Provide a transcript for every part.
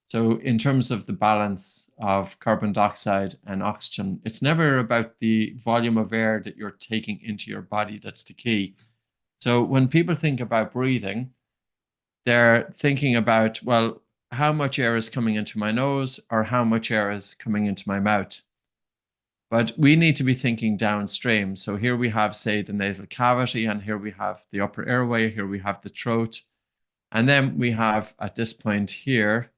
So in terms of the balance of carbon dioxide and oxygen, it's never about the volume of air that you're taking into your body that's the key. So when people think about breathing, they're thinking about, well, how much air is coming into my nose or how much air is coming into my mouth. But we need to be thinking downstream. So here we have, say, the nasal cavity, and here we have the upper airway, here we have the throat. And then we have at this point here,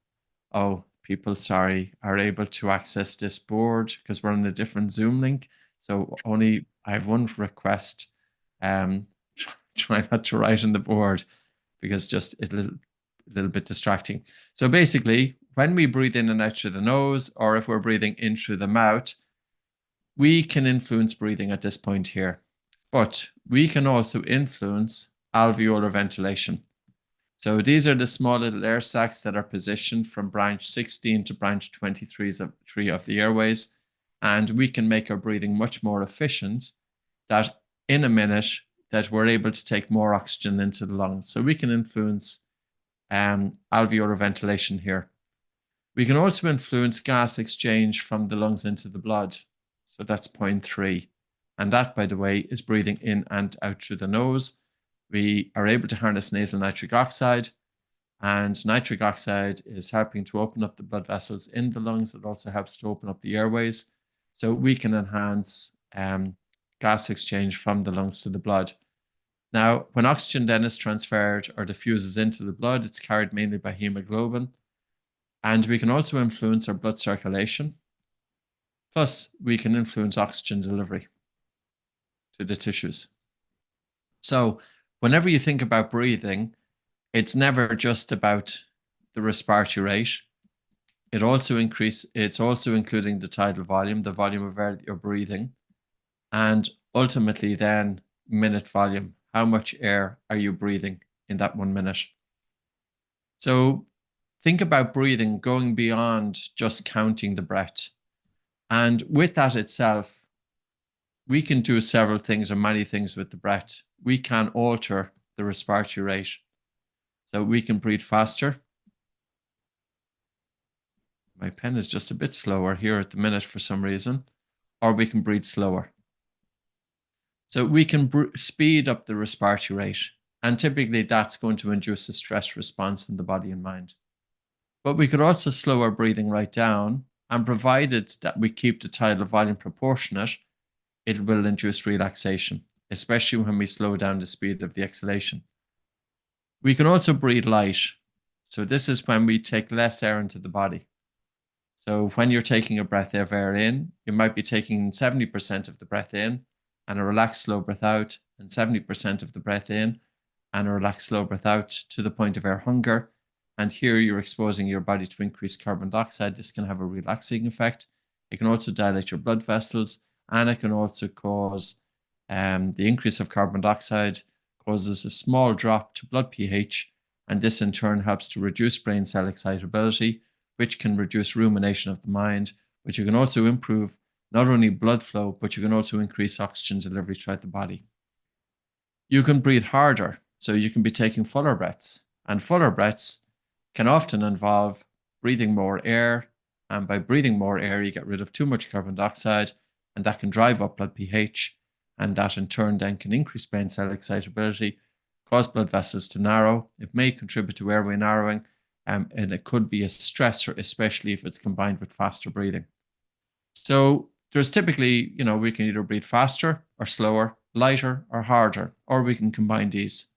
oh, people, sorry, are able to access this board because we're on a different Zoom link. So only I have one request. Um, try not to write on the board because just a little bit distracting. So basically, when we breathe in and out through the nose, or if we're breathing in through the mouth, we can influence breathing at this point here. But we can also influence alveolar ventilation. So these are the small little air sacs that are positioned from branch 16 to branch 23 of the airways. And we can make our breathing much more efficient, that in a minute that we're able to take more oxygen into the lungs. So we can influence alveolar ventilation here. We can also influence gas exchange from the lungs into the blood. So that's point 3. And that, by the way, is breathing in and out through the nose. We are able to harness nasal nitric oxide, and nitric oxide is helping to open up the blood vessels in the lungs. It also helps to open up the airways. So we can enhance gas exchange from the lungs to the blood. Now, when oxygen then is transferred or diffuses into the blood, it's carried mainly by hemoglobin. And we can also influence our blood circulation. Plus, we can influence oxygen delivery to the tissues. So whenever you think about breathing, it's never just about the respiratory rate. It's also including the tidal volume, the volume of air that you're breathing, and ultimately then minute volume. How much air are you breathing in that 1 minute? So think about breathing going beyond just counting the breath. And with that itself, we can do several things or many things with the breath. We can alter the respiratory rate. So we can breathe faster. My pen is just a bit slower here at the minute for some reason. Or we can breathe slower. So we can speed up the respiratory rate. And typically that's going to induce a stress response in the body and mind. But we could also slow our breathing right down, and provided that we keep the tidal volume proportionate, it will induce relaxation, especially when we slow down the speed of the exhalation. We can also breathe light. So this is when we take less air into the body. So when you're taking a breath of air in, you might be taking 70% of the breath in and a relaxed slow breath out, and 70% of the breath in and a relaxed slow breath out to the point of air hunger. And here you're exposing your body to increased carbon dioxide. This can have a relaxing effect. It can also dilate your blood vessels, and it can also cause the increase of carbon dioxide causes a small drop to blood pH, and this in turn helps to reduce brain cell excitability, which can reduce rumination of the mind, but you can also improve not only blood flow, but you can also increase oxygen delivery throughout the body. You can breathe harder, so you can be taking fuller breaths, and fuller breaths can often involve breathing more air, and by breathing more air, you get rid of too much carbon dioxide, and that can drive up blood pH, and that in turn then can increase brain cell excitability, cause blood vessels to narrow. It may contribute to airway narrowing, and it could be a stressor, especially if it's combined with faster breathing. So there's typically, we can either breathe faster or slower, lighter or harder, or we can combine these.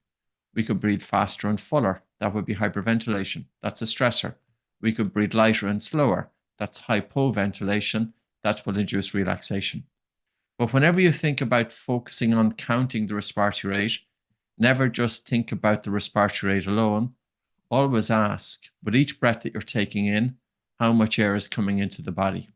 We could breathe faster and fuller. That would be hyperventilation. That's a stressor. We could breathe lighter and slower. That's hypoventilation. That will induce relaxation. But whenever you think about focusing on counting the respiratory rate, never just think about the respiratory rate alone. Always ask, with each breath that you're taking in, how much air is coming into the body.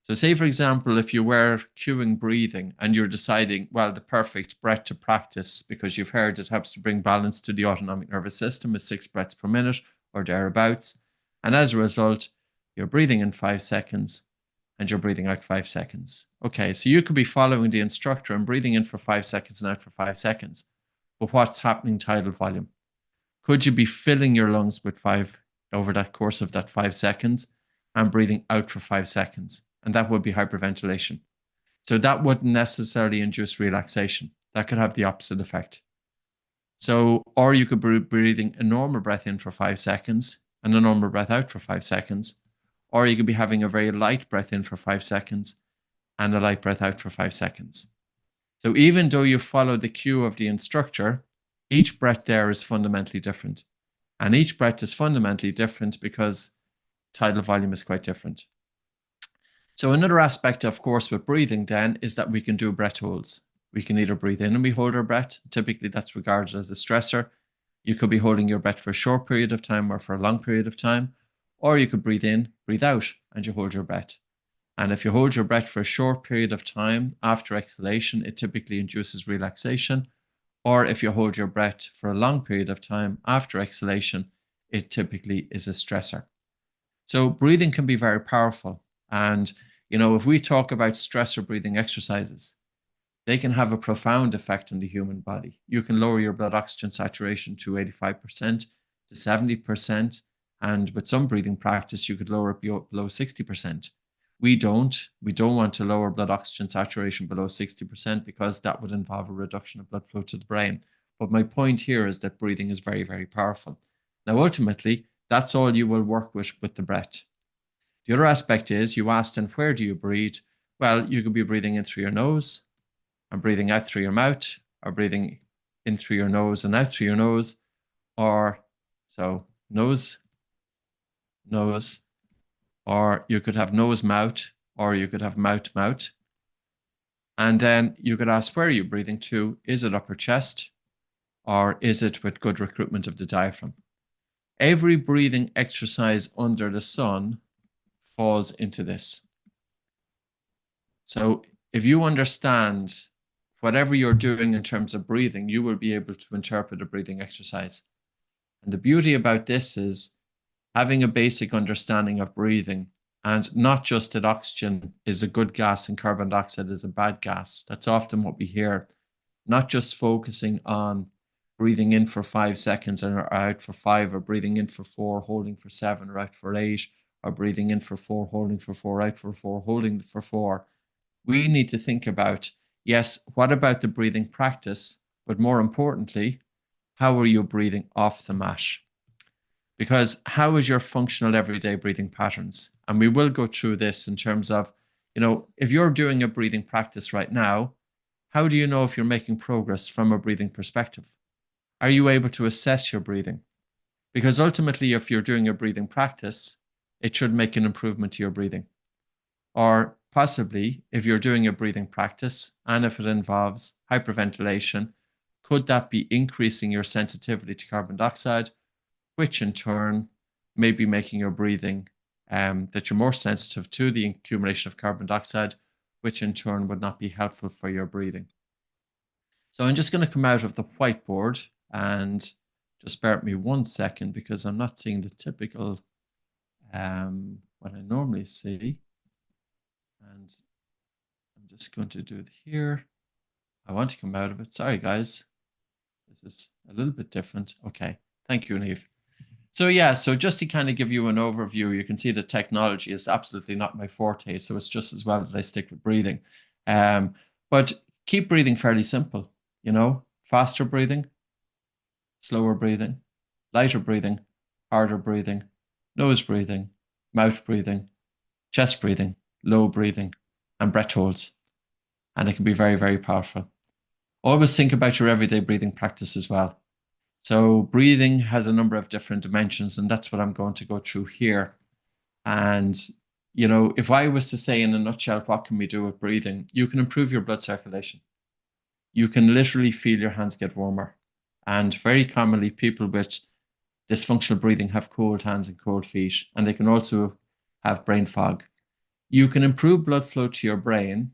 So say, for example, if you were cueing breathing and you're deciding, well, the perfect breath to practice, because you've heard it helps to bring balance to the autonomic nervous system, is 6 breaths per minute or thereabouts. And as a result, you're breathing in 5 seconds and you're breathing out 5 seconds. Okay, so you could be following the instructor and breathing in for 5 seconds and out for 5 seconds. But what's happening tidal volume? Could you be filling your lungs with 5 over that course of that 5 seconds and breathing out for 5 seconds. And that would be hyperventilation. So that wouldn't necessarily induce relaxation. That could have the opposite effect. So, or you could be breathing a normal breath in for 5 seconds and a normal breath out for 5 seconds. Or you could be having a very light breath in for 5 seconds and a light breath out for 5 seconds. So even though you follow the cue of the instructor, each breath there is fundamentally different. And each breath is fundamentally different because tidal volume is quite different. So another aspect, of course, with breathing then is that we can do breath holds. We can either breathe in and we hold our breath. Typically, that's regarded as a stressor. You could be holding your breath for a short period of time or for a long period of time. Or you could breathe in, breathe out, and you hold your breath. And if you hold your breath for a short period of time after exhalation, it typically induces relaxation. Or if you hold your breath for a long period of time after exhalation, it typically is a stressor. So breathing can be very powerful. And, if we talk about stressor breathing exercises, they can have a profound effect on the human body. You can lower your blood oxygen saturation to 85% to 70%. And with some breathing practice, you could lower it below 60%. We don't want to lower blood oxygen saturation below 60% because that would involve a reduction of blood flow to the brain. But my point here is that breathing is very, very powerful. Now, ultimately, that's all you will work with the breath. The other aspect is you asked, and where do you breathe? Well, you could be breathing in through your nose and breathing out through your mouth, or breathing in through your nose and out through your nose, or so nose, nose, or you could have nose, mouth, or you could have mouth, mouth. And then you could ask, where are you breathing to? Is it upper chest, or is it with good recruitment of the diaphragm? Every breathing exercise under the sun falls into this. So if you understand whatever you're doing in terms of breathing, you will be able to interpret a breathing exercise. And the beauty about this is having a basic understanding of breathing, and not just that oxygen is a good gas and carbon dioxide is a bad gas. That's often what we hear. Not just focusing on breathing in for 5 seconds and out for 5, or breathing in for 4, holding for 7, or out for 8, or breathing in for 4, holding for 4, out for 4, holding for 4. We need to think about, yes, what about the breathing practice? But more importantly, how are you breathing off the mat? Because how is your functional everyday breathing patterns? And we will go through this in terms of, if you're doing a breathing practice right now, how do you know if you're making progress from a breathing perspective? Are you able to assess your breathing? Because ultimately, if you're doing a breathing practice, it should make an improvement to your breathing. Or possibly, if you're doing a breathing practice and if it involves hyperventilation, could that be increasing your sensitivity to carbon dioxide, which in turn may be making your breathing that you're more sensitive to the accumulation of carbon dioxide, which in turn would not be helpful for your breathing. So I'm just going to come out of the whiteboard and just bear with me 1 second because I'm not seeing the typical what I normally see. And I'm just going to do it here. I want to come out of it. Sorry, guys. This is a little bit different. Okay. Thank you, Neve. So yeah, so just to kind of give you an overview, you can see that technology is absolutely not my forte. So it's just as well that I stick with breathing. But keep breathing fairly simple, faster breathing, slower breathing, lighter breathing, harder breathing, nose breathing, mouth breathing, chest breathing, low breathing, and breath holds. And it can be very, very powerful. Always think about your everyday breathing practice as well. So breathing has a number of different dimensions, and that's what I'm going to go through here. And, if I was to say in a nutshell, what can we do with breathing? You can improve your blood circulation. You can literally feel your hands get warmer. And very commonly, people with dysfunctional breathing have cold hands and cold feet, and they can also have brain fog. You can improve blood flow to your brain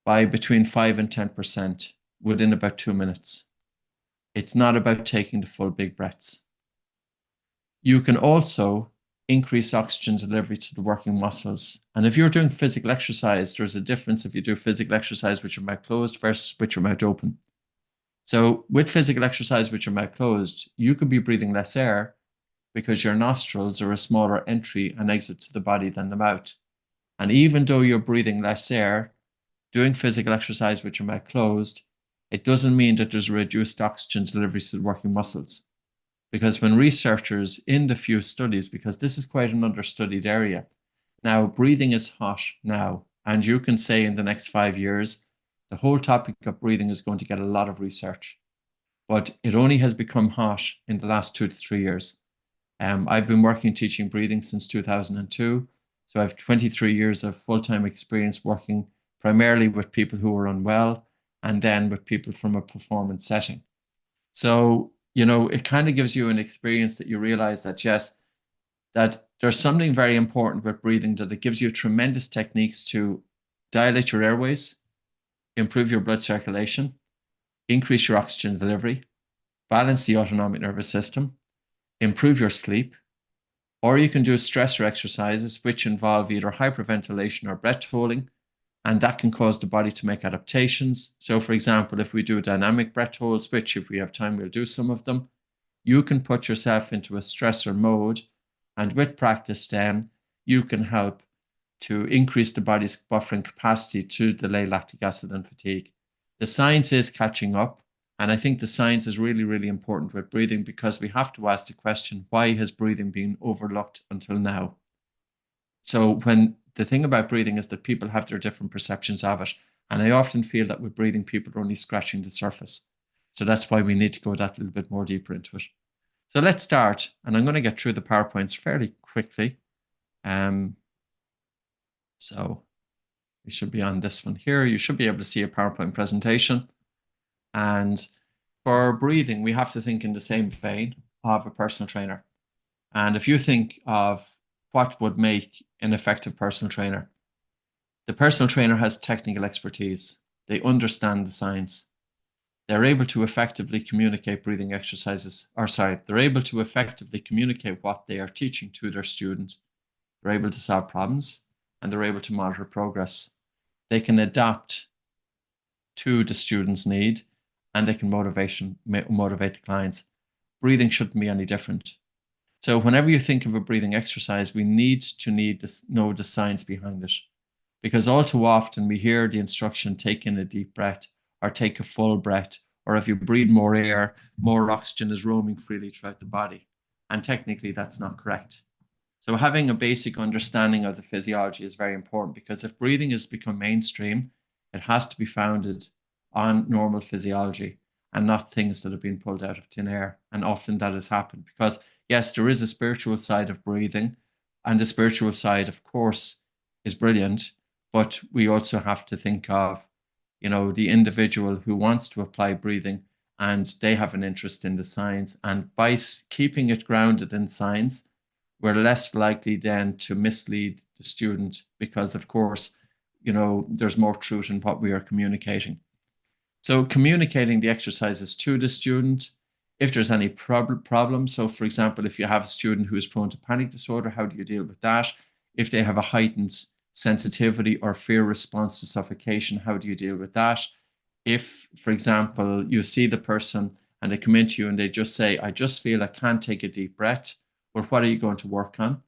by between 5 and 10% within about 2 minutes. It's not about taking the full big breaths. You can also increase oxygen delivery to the working muscles. And if you're doing physical exercise, there's a difference if you do physical exercise with your mouth closed versus with your mouth open. So with physical exercise with your mouth closed, you could be breathing less air, because your nostrils are a smaller entry and exit to the body than the mouth. And even though you're breathing less air, doing physical exercise with your mouth closed, it doesn't mean that there's reduced oxygen delivery to the working muscles. Because when researchers in the few studies, because this is quite an understudied area, now breathing is hot now, and you can say in the next 5 years, the whole topic of breathing is going to get a lot of research. But it only has become hot in the last 2 to 3 years. I've been working teaching breathing since 2002. So I have 23 years of full-time experience working primarily with people who are unwell and then with people from a performance setting. So, it kind of gives you an experience that you realize that, yes, that there's something very important with breathing, that it gives you tremendous techniques to dilate your airways, improve your blood circulation, increase your oxygen delivery, balance the autonomic nervous system, improve your sleep, or you can do stressor exercises, which involve either hyperventilation or breath holding, and that can cause the body to make adaptations. So, for example, if we do dynamic breath holds, which if we have time, we'll do some of them, you can put yourself into a stressor mode, and with practice, then you can help to increase the body's buffering capacity to delay lactic acid and fatigue. The science is catching up. And I think the science is really, really important with breathing, because we have to ask the question, why has breathing been overlooked until now? So when the thing about breathing is that people have their different perceptions of it. And I often feel that with breathing, people are only scratching the surface. So that's why we need to go that little bit more deeper into it. So let's start. And I'm going to get through the PowerPoints fairly quickly. So we should be on this one here. You should be able to see a PowerPoint presentation. And for breathing, we have to think in the same vein of a personal trainer. And if you think of what would make an effective personal trainer, the personal trainer has technical expertise. They understand the science. They're able to effectively communicate breathing exercises, they're able to effectively communicate what they are teaching to their students. They're able to solve problems, and they're able to monitor progress. They can adapt to the student's need, and they can motivate the clients. Breathing shouldn't be any different. So whenever you think of a breathing exercise, we need to know the science behind it. Because all too often we hear the instruction, take in a deep breath, or take a full breath, or if you breathe more air, more oxygen is roaming freely throughout the body. And technically that's not correct. So having a basic understanding of the physiology is very important, because if breathing has become mainstream, it has to be founded on normal physiology and not things that have been pulled out of thin air. And often that has happened because, yes, there is a spiritual side of breathing, and the spiritual side, of course, is brilliant. But we also have to think of, the individual who wants to apply breathing and they have an interest in the science. And by keeping it grounded in science, we're less likely then to mislead the student because, of course, there's more truth in what we are communicating. So communicating the exercises to the student, if there's any problem. So for example, if you have a student who is prone to panic disorder, how do you deal with that? If they have a heightened sensitivity or fear response to suffocation, how do you deal with that? If, for example, you see the person and they come into you and they just say, I just feel I can't take a deep breath, well, what are you going to work on?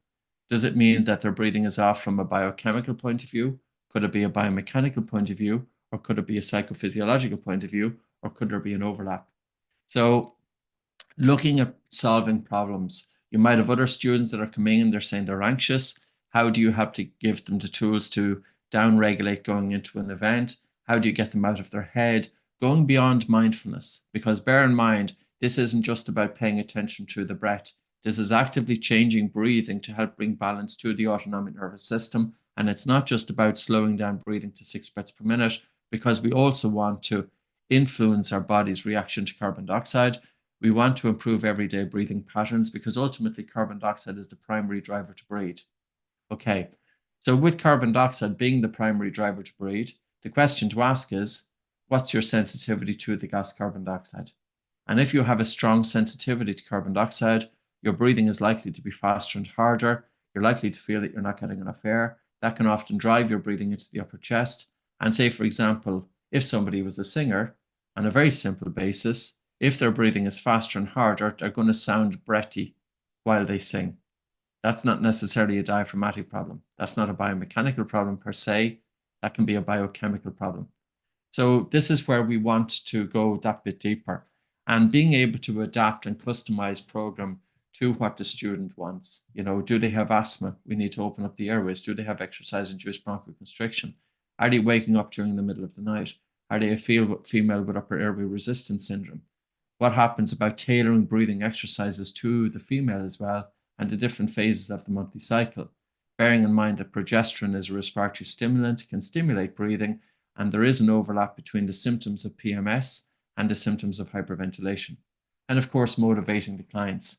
Does it mean that their breathing is off from a biochemical point of view? Could it be a biomechanical point of view? Or could it be a psychophysiological point of view? Or could there be an overlap? So looking at solving problems, you might have other students that are coming in, they're saying they're anxious. How do you have to give them the tools to down-regulate going into an event? How do you get them out of their head? Going beyond mindfulness, because bear in mind, this isn't just about paying attention to the breath. This is actively changing breathing to help bring balance to the autonomic nervous system. And it's not just about slowing down breathing to 6 breaths per minute, because we also want to influence our body's reaction to carbon dioxide. We want to improve everyday breathing patterns, because ultimately carbon dioxide is the primary driver to breathe. Okay, so with carbon dioxide being the primary driver to breathe, the question to ask is, what's your sensitivity to the gas carbon dioxide? And if you have a strong sensitivity to carbon dioxide, your breathing is likely to be faster and harder. You're likely to feel that you're not getting enough air. That can often drive your breathing into the upper chest. And say, for example, if somebody was a singer, on a very simple basis, if their breathing is faster and harder, they're going to sound breathy. while they sing. That's not necessarily a diaphragmatic problem. That's not a biomechanical problem per se. That can be a biochemical problem. So this is where we want to go that bit deeper, and being able to adapt and customize program to what the student wants. Do they have asthma? We need to open up the airways. Do they have exercise-induced bronchoconstriction? Are they waking up during the middle of the night? Are they a female with upper airway resistance syndrome? What happens about tailoring breathing exercises to the female as well, and the different phases of the monthly cycle, bearing in mind that progesterone is a respiratory stimulant, can stimulate breathing, and there is an overlap between the symptoms of PMS and the symptoms of hyperventilation. And of course, motivating the clients.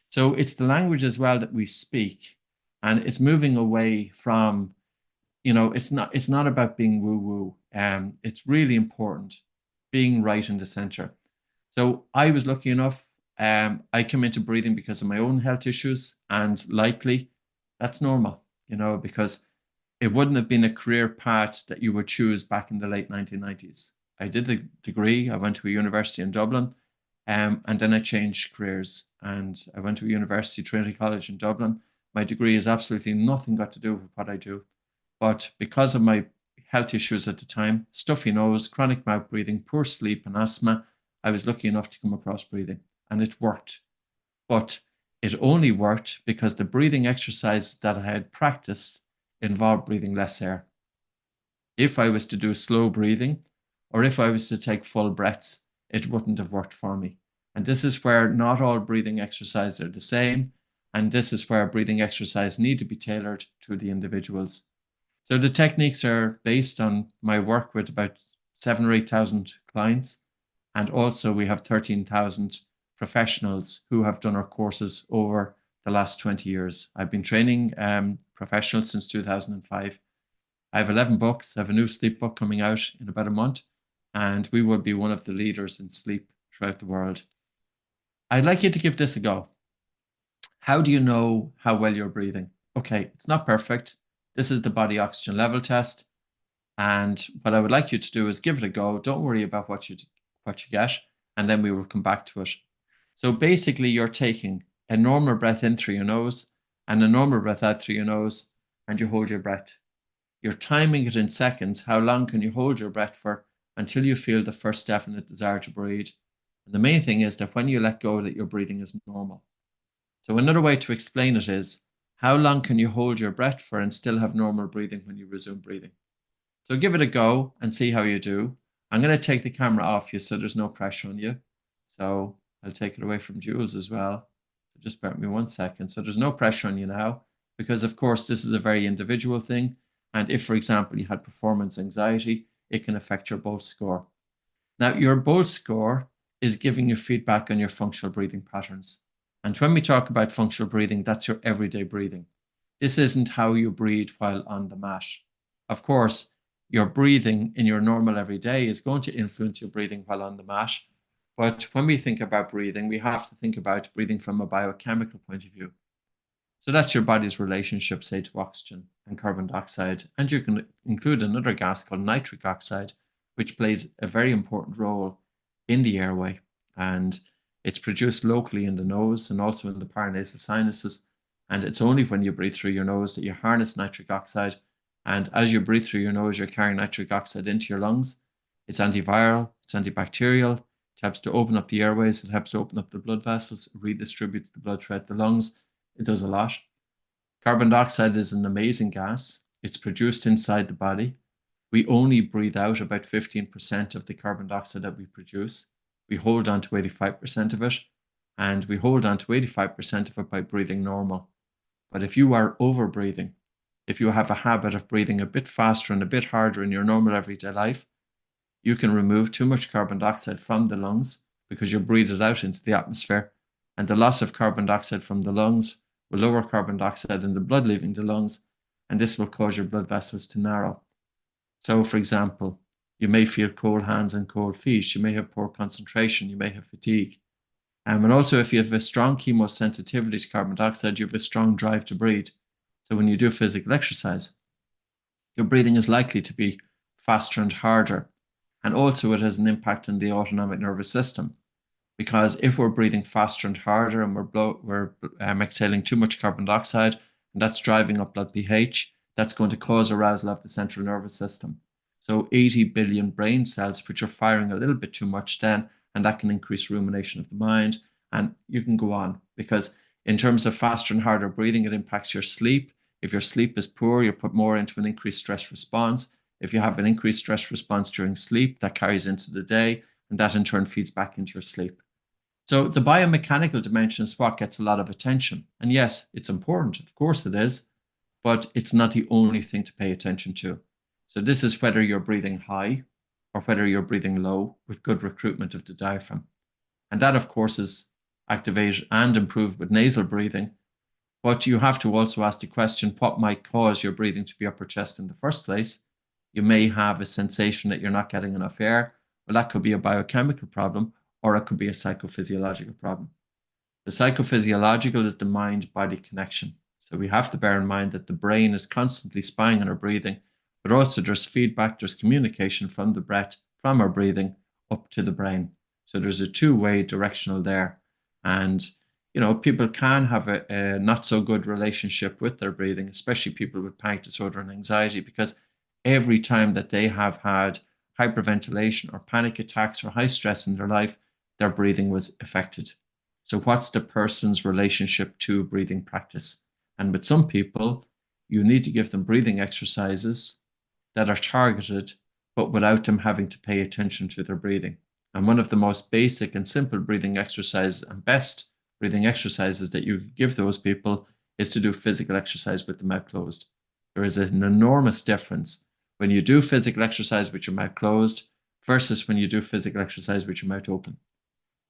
So it's the language as well that we speak, and it's moving away from, it's not about being woo-woo. It's really important being right in the center. So I was lucky enough. I came into breathing because of my own health issues, and likely that's normal, because it wouldn't have been a career path that you would choose back in the late 1990s. I did the degree, I went to a university in Dublin, and then I changed careers, and I went to a university, Trinity College in Dublin. My degree has absolutely nothing got to do with what I do. But because of my health issues at the time, stuffy nose, chronic mouth breathing, poor sleep, and asthma, I was lucky enough to come across breathing, and it worked. But it only worked because the breathing exercise that I had practiced involved breathing less air. If I was to do slow breathing, or if I was to take full breaths, it wouldn't have worked for me. And this is where not all breathing exercises are the same. And this is where breathing exercises need to be tailored to the individuals. So the techniques are based on my work with about 7,000 or 8,000 clients. And also we have 13,000 professionals who have done our courses over the last 20 years. I've been training professionals since 2005. I have 11 books. I have a new sleep book coming out in about a month, and we will be one of the leaders in sleep throughout the world. I'd like you to give this a go. How do you know how well you're breathing? Okay, it's not perfect. This is the body oxygen level test. And what I would like you to do is give it a go. Don't worry about what you get, and then we will come back to it. So basically, you're taking a normal breath in through your nose and a normal breath out through your nose, and you hold your breath. You're timing it in seconds. How long can you hold your breath for until you feel the first definite desire to breathe? And the main thing is that when you let go, that your breathing is normal. So another way to explain it is, how long can you hold your breath for and still have normal breathing when you resume breathing? So give it a go and see how you do. I'm going to take the camera off you so there's no pressure on you. So I'll take it away from Jules as well. So just bear with me 1 second. So there's no pressure on you now, because of course this is a very individual thing. And if, for example, you had performance anxiety, it can affect your BOLT score. Now, your BOLT score is giving you feedback on your functional breathing patterns. And when we talk about functional breathing, that's your everyday breathing. This isn't how you breathe while on the mat. Of course, your breathing in your normal everyday is going to influence your breathing while on the mat. But when we think about breathing, we have to think about breathing from a biochemical point of view. So that's your body's relationship, say, to oxygen and carbon dioxide. And you can include another gas called nitric oxide, which plays a very important role in the airway. And it's produced locally in the nose and also in the paranasal sinuses. And it's only when you breathe through your nose that you harness nitric oxide. And as you breathe through your nose, you're carrying nitric oxide into your lungs. It's antiviral, it's antibacterial. It helps to open up the airways. It helps to open up the blood vessels, redistributes the blood throughout the lungs. It does a lot. Carbon dioxide is an amazing gas. It's produced inside the body. We only breathe out about 15% of the carbon dioxide that we produce. We hold on to 85% of it, and we hold on to 85% of it by breathing normal. But if you are over breathing, if you have a habit of breathing a bit faster and a bit harder in your normal everyday life, you can remove too much carbon dioxide from the lungs because you breathe it out into the atmosphere. And the loss of carbon dioxide from the lungs will lower carbon dioxide in the blood leaving the lungs, and this will cause your blood vessels to narrow. So, for example, you may feel cold hands and cold feet. You may have poor concentration. You may have fatigue. And also, if you have a strong chemosensitivity to carbon dioxide, you have a strong drive to breathe. So when you do physical exercise, your breathing is likely to be faster and harder. And also it has an impact on the autonomic nervous system. Because if we're breathing faster and harder and we're exhaling too much carbon dioxide, and that's driving up blood pH, that's going to cause arousal of the central nervous system. So 80 billion brain cells, which are firing a little bit too much then, and that can increase rumination of the mind. And you can go on, because in terms of faster and harder breathing, it impacts your sleep. If your sleep is poor, you're put more into an increased stress response. If you have an increased stress response during sleep, that carries into the day, and that in turn feeds back into your sleep. So the biomechanical dimension is what gets a lot of attention. And yes, it's important. Of course it is, but it's not the only thing to pay attention to. So this is whether you're breathing high or whether you're breathing low with good recruitment of the diaphragm. And that, of course, is activated and improved with nasal breathing. But you have to also ask the question, what might cause your breathing to be upper chest in the first place? You may have a sensation that you're not getting enough air. Well, that could be a biochemical problem, or it could be a psychophysiological problem. The psychophysiological is the mind-body connection. So we have to bear in mind that the brain is constantly spying on our breathing, but also there's feedback, there's communication from the breath, from our breathing up to the brain. So there's a two-way directional there. And, people can have a not so good relationship with their breathing, especially people with panic disorder and anxiety, because every time that they have had hyperventilation or panic attacks or high stress in their life, their breathing was affected. So what's the person's relationship to breathing practice? And with some people, you need to give them breathing exercises that are targeted, but without them having to pay attention to their breathing. And one of the most basic and simple breathing exercises and best breathing exercises that you give those people is to do physical exercise with the mouth closed. There is an enormous difference when you do physical exercise with your mouth closed versus when you do physical exercise with your mouth open.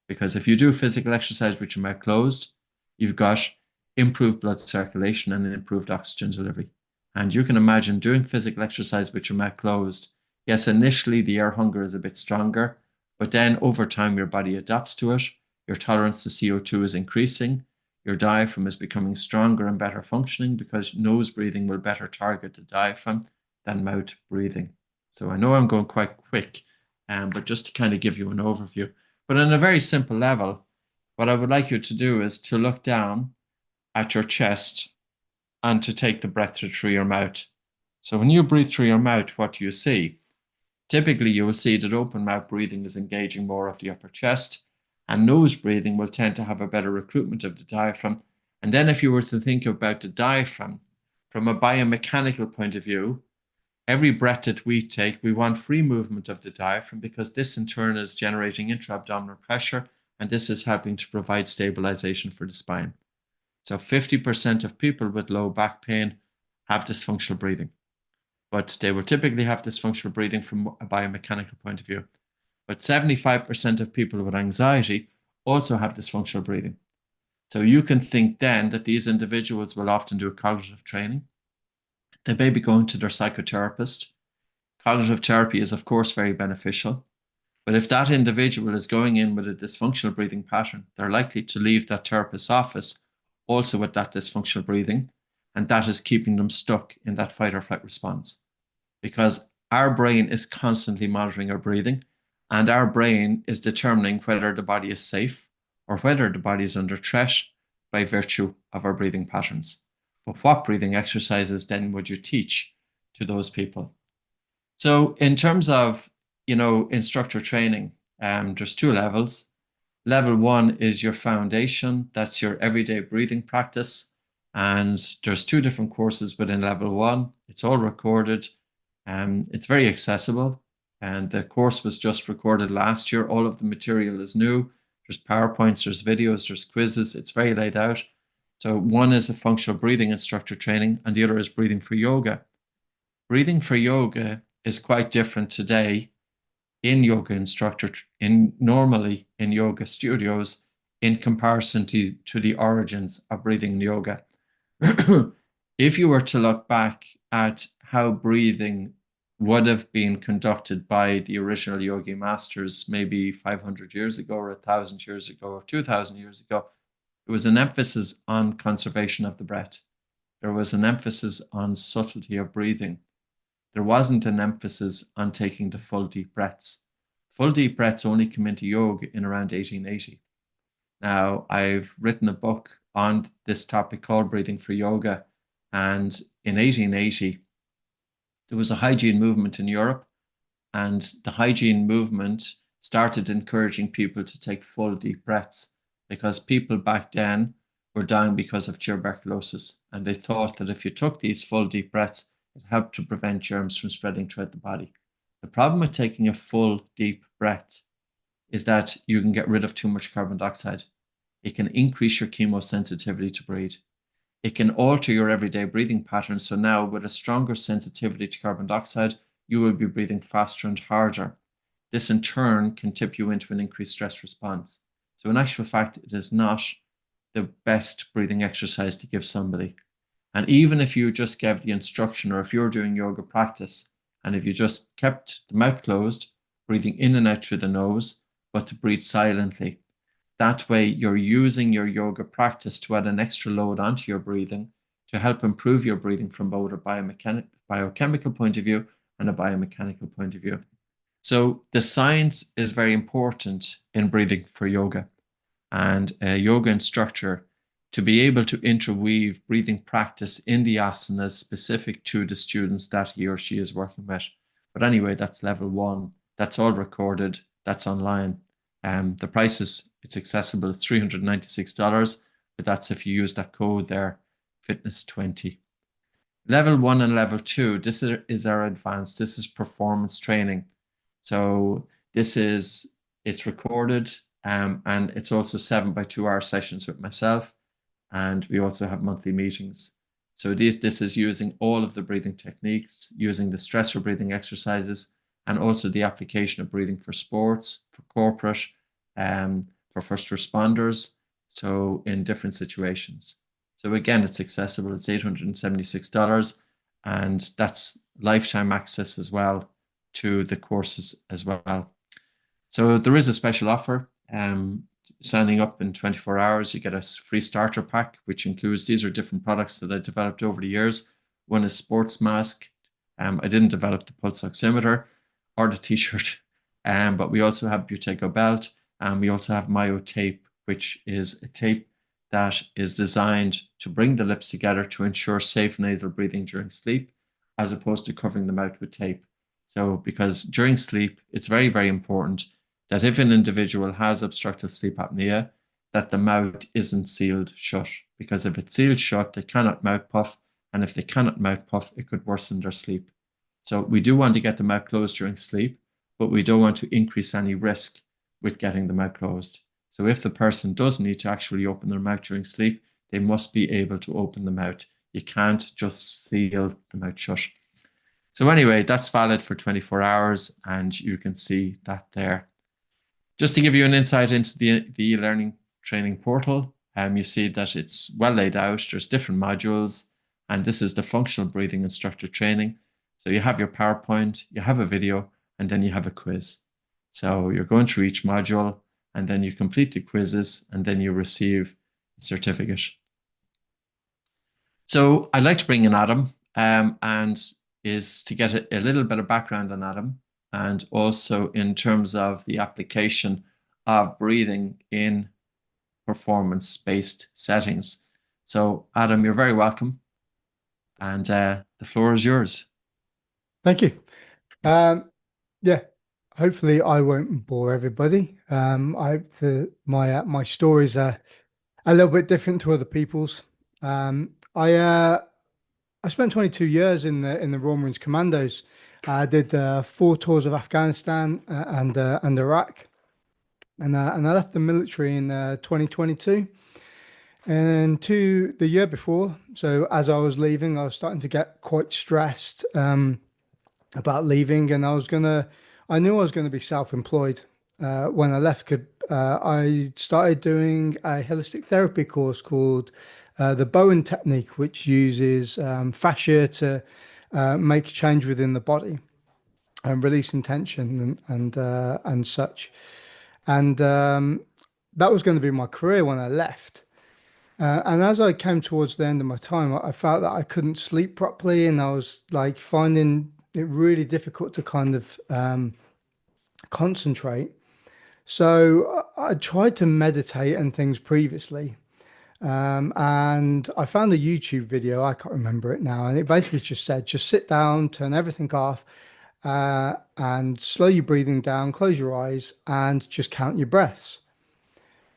Because if you do physical exercise with your mouth closed, you've got improved blood circulation and improved oxygen delivery. And you can imagine doing physical exercise with your mouth closed. Yes, initially the air hunger is a bit stronger, but then over time your body adapts to it. Your tolerance to CO2 is increasing. Your diaphragm is becoming stronger and better functioning because nose breathing will better target the diaphragm than mouth breathing. So I know I'm going quite quick, but just to kind of give you an overview. But on a very simple level, what I would like you to do is to look down at your chest and to take the breath through your mouth. So when you breathe through your mouth, what do you see? Typically, you will see that open mouth breathing is engaging more of the upper chest, and nose breathing will tend to have a better recruitment of the diaphragm. And then if you were to think about the diaphragm from a biomechanical point of view, every breath that we take, we want free movement of the diaphragm because this in turn is generating intra-abdominal pressure, and this is helping to provide stabilization for the spine. So 50% of people with low back pain have dysfunctional breathing, but they will typically have dysfunctional breathing from a biomechanical point of view. But 75% of people with anxiety also have dysfunctional breathing. So you can think then that these individuals will often do cognitive training. They may be going to their psychotherapist. Cognitive therapy is, of course, very beneficial. But if that individual is going in with a dysfunctional breathing pattern, they're likely to leave that therapist's office also with that dysfunctional breathing. And that is keeping them stuck in that fight or flight response. Because our brain is constantly monitoring our breathing, and our brain is determining whether the body is safe or whether the body is under threat by virtue of our breathing patterns. But what breathing exercises then would you teach to those people? So in terms of, instructor training, there's two levels. Level one is your foundation. That's your everyday breathing practice. And there's two different courses within level one. It's all recorded. It's very accessible. And the course was just recorded last year. All of the material is new. There's PowerPoints, there's videos, there's quizzes. It's very laid out. So one is a functional breathing instructor training, and the other is breathing for yoga. Breathing for yoga is quite different today in yoga instructor, normally in yoga studios, in comparison to the origins of breathing in yoga. If you were to look back at how breathing would have been conducted by the original yogi masters, maybe 500 years ago or 1,000 years ago or 2,000 years ago, there was an emphasis on conservation of the breath. There was an emphasis on subtlety of breathing. There wasn't an emphasis on taking the full deep breaths. Full deep breaths only come into yoga in around 1880. Now, I've written a book on this topic called Breathing for Yoga. And in 1880, there was a hygiene movement in Europe. And the hygiene movement started encouraging people to take full deep breaths because people back then were dying because of tuberculosis. And they thought that if you took these full deep breaths, it helped to prevent germs from spreading throughout the body. The problem with taking a full deep breath is that you can get rid of too much carbon dioxide. It can increase your chemosensitivity to breathe. It can alter your everyday breathing patterns. So now, with a stronger sensitivity to carbon dioxide, you will be breathing faster and harder. This in turn can tip you into an increased stress response. So, in actual fact, it is not the best breathing exercise to give somebody. And even if you just gave the instruction, or if you're doing yoga practice, and if you just kept the mouth closed, breathing in and out through the nose, but to breathe silently, that way, you're using your yoga practice to add an extra load onto your breathing to help improve your breathing from both a biochemical point of view and a biomechanical point of view. So, the science is very important in breathing for yoga. And a yoga instructor, to be able to interweave breathing practice in the asanas specific to the students that he or she is working with. But anyway, that's level one. That's all recorded. That's online. The price it's accessible. It's $396, but that's if you use that code there, fitness20. Level one and level two, this is our advanced. This is performance training. So it's recorded, and it's also 7 by 2 hour sessions with myself, and we also have monthly meetings. So this is using all of the breathing techniques, using the stressor breathing exercises, and also the application of breathing for sports, for corporate, for first responders, so in different situations. So again, it's accessible. It's $876, and that's lifetime access as well to the courses as well. So there is a special offer. Signing up in 24 hours, you get a free starter pack, which includes, these are different products that I developed over the years. One is sports mask. I didn't develop the pulse oximeter or the t-shirt, but we also have Buteyko belt, and we also have Myo tape, which is a tape that is designed to bring the lips together to ensure safe nasal breathing during sleep, as opposed to covering the mouth with tape. So, because during sleep, it's very, very important that if an individual has obstructive sleep apnea, that the mouth isn't sealed shut. Because if it's sealed shut, they cannot mouth puff. And if they cannot mouth puff, it could worsen their sleep. So we do want to get the mouth closed during sleep, but we don't want to increase any risk with getting the mouth closed. So if the person does need to actually open their mouth during sleep, they must be able to open the mouth. You can't just seal the mouth shut. So anyway, that's valid for 24 hours, and you can see that there. Just to give you an insight into the e-learning training portal, you see that it's well laid out. There's different modules, and this is the functional breathing instructor training. So you have your PowerPoint, you have a video, and then you have a quiz. So you're going through each module, and then you complete the quizzes, and then you receive a certificate. So I'd like to bring in Adam, and is to get a little bit of background on Adam, and also in terms of the application of breathing in performance-based settings. So Adam, you're very welcome, and the floor is yours. Thank you. Yeah, hopefully I won't bore everybody. My stories are a little bit different to other people's. I spent 22 years in the Royal Marines Commandos. I did 4 tours of Afghanistan and Iraq, and I left the military in 2022. And the year before, so as I was leaving, I was starting to get quite stressed about leaving, and I knew I was gonna be self-employed when I left. I started doing a holistic therapy course called the Bowen technique, which uses fascia to make change within the body and releasing tension and such. And that was going to be my career when I left. And as I came towards the end of my time, I felt that I couldn't sleep properly, and I was like finding it really difficult to kind of concentrate. So I tried to meditate and things previously. And I found a YouTube video, I can't remember it now, and it basically just said, just sit down, turn everything off, and slow your breathing down, close your eyes, and just count your breaths.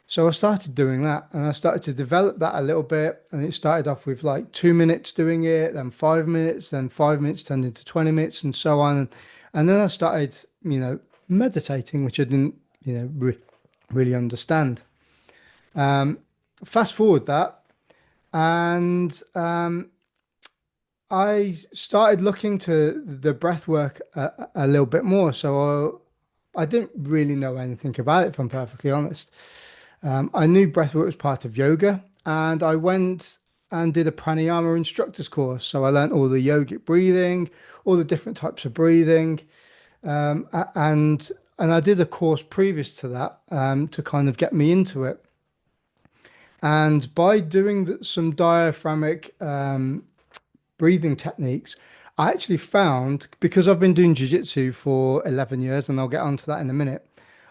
So I started doing that and I started to develop that a little bit. And it started off with like 2 minutes doing it, then 5 minutes, then 5 minutes turned into 20 minutes and so on. And then I started, meditating, which I didn't, really understand. Fast forward that, and I started looking to the breath work a little bit more. So I didn't really know anything about it, if I'm perfectly honest. I knew breathwork was part of yoga, and I went and did a pranayama instructor's course. So I learned all the yogic breathing, all the different types of breathing, and I did a course previous to that to kind of get me into it. And by doing some diaphragmic breathing techniques, I actually found, because I've been doing jiu-jitsu for 11 years, and I'll get onto that in a minute,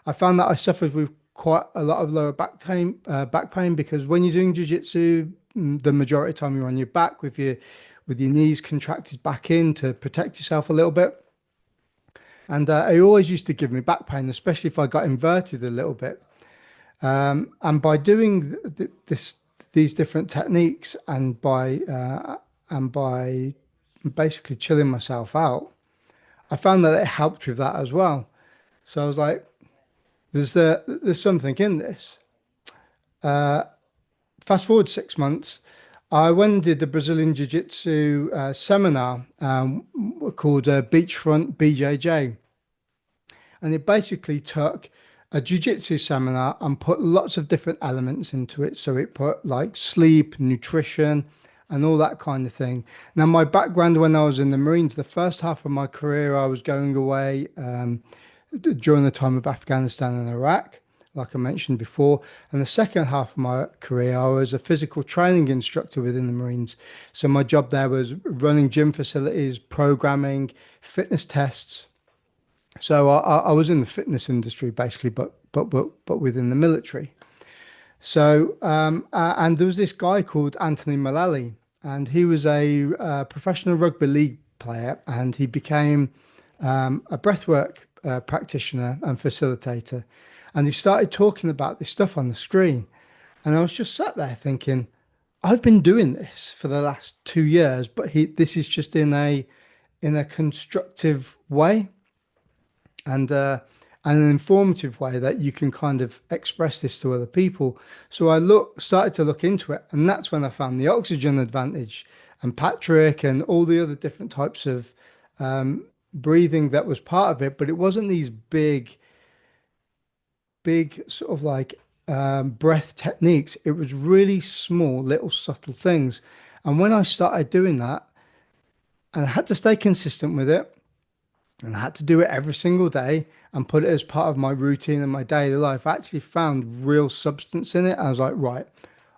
I found that I suffered with quite a lot of lower back pain, because when you're doing jiu-jitsu, the majority of the time you're on your back with your knees contracted back in to protect yourself a little bit. And it always used to give me back pain, especially if I got inverted a little bit. And by doing these different techniques, and by basically chilling myself out, I found that it helped with that as well. So I was like, there's something in this. Fast forward 6 months, I went and did the Brazilian Jiu Jitsu seminar called Beachfront BJJ. And it basically took a jiu-jitsu seminar and put lots of different elements into it. So it put like sleep, nutrition, and all that kind of thing. Now, my background when I was in the Marines, the first half of my career, I was going away during the time of Afghanistan and Iraq, like I mentioned before. And the second half of my career, I was a physical training instructor within the Marines. So my job there was running gym facilities, programming, fitness tests. So I was in the fitness industry basically, but within the military. So and there was this guy called Anthony Mullally, and he was a professional rugby league player, and he became a breathwork practitioner and facilitator, and he started talking about this stuff on the screen, and I was just sat there thinking, I've been doing this for the last 2 years, but this is just in a constructive way, and an informative way that you can kind of express this to other people. So I started to look into it, and that's when I found the oxygen advantage and Patrick and all the other different types of breathing that was part of it. But it wasn't these big sort of like breath techniques. It was really small, little subtle things. And when I started doing that, and I had to stay consistent with it, and I had to do it every single day and put it as part of my routine and my daily life, I actually found real substance in it. I was like, right,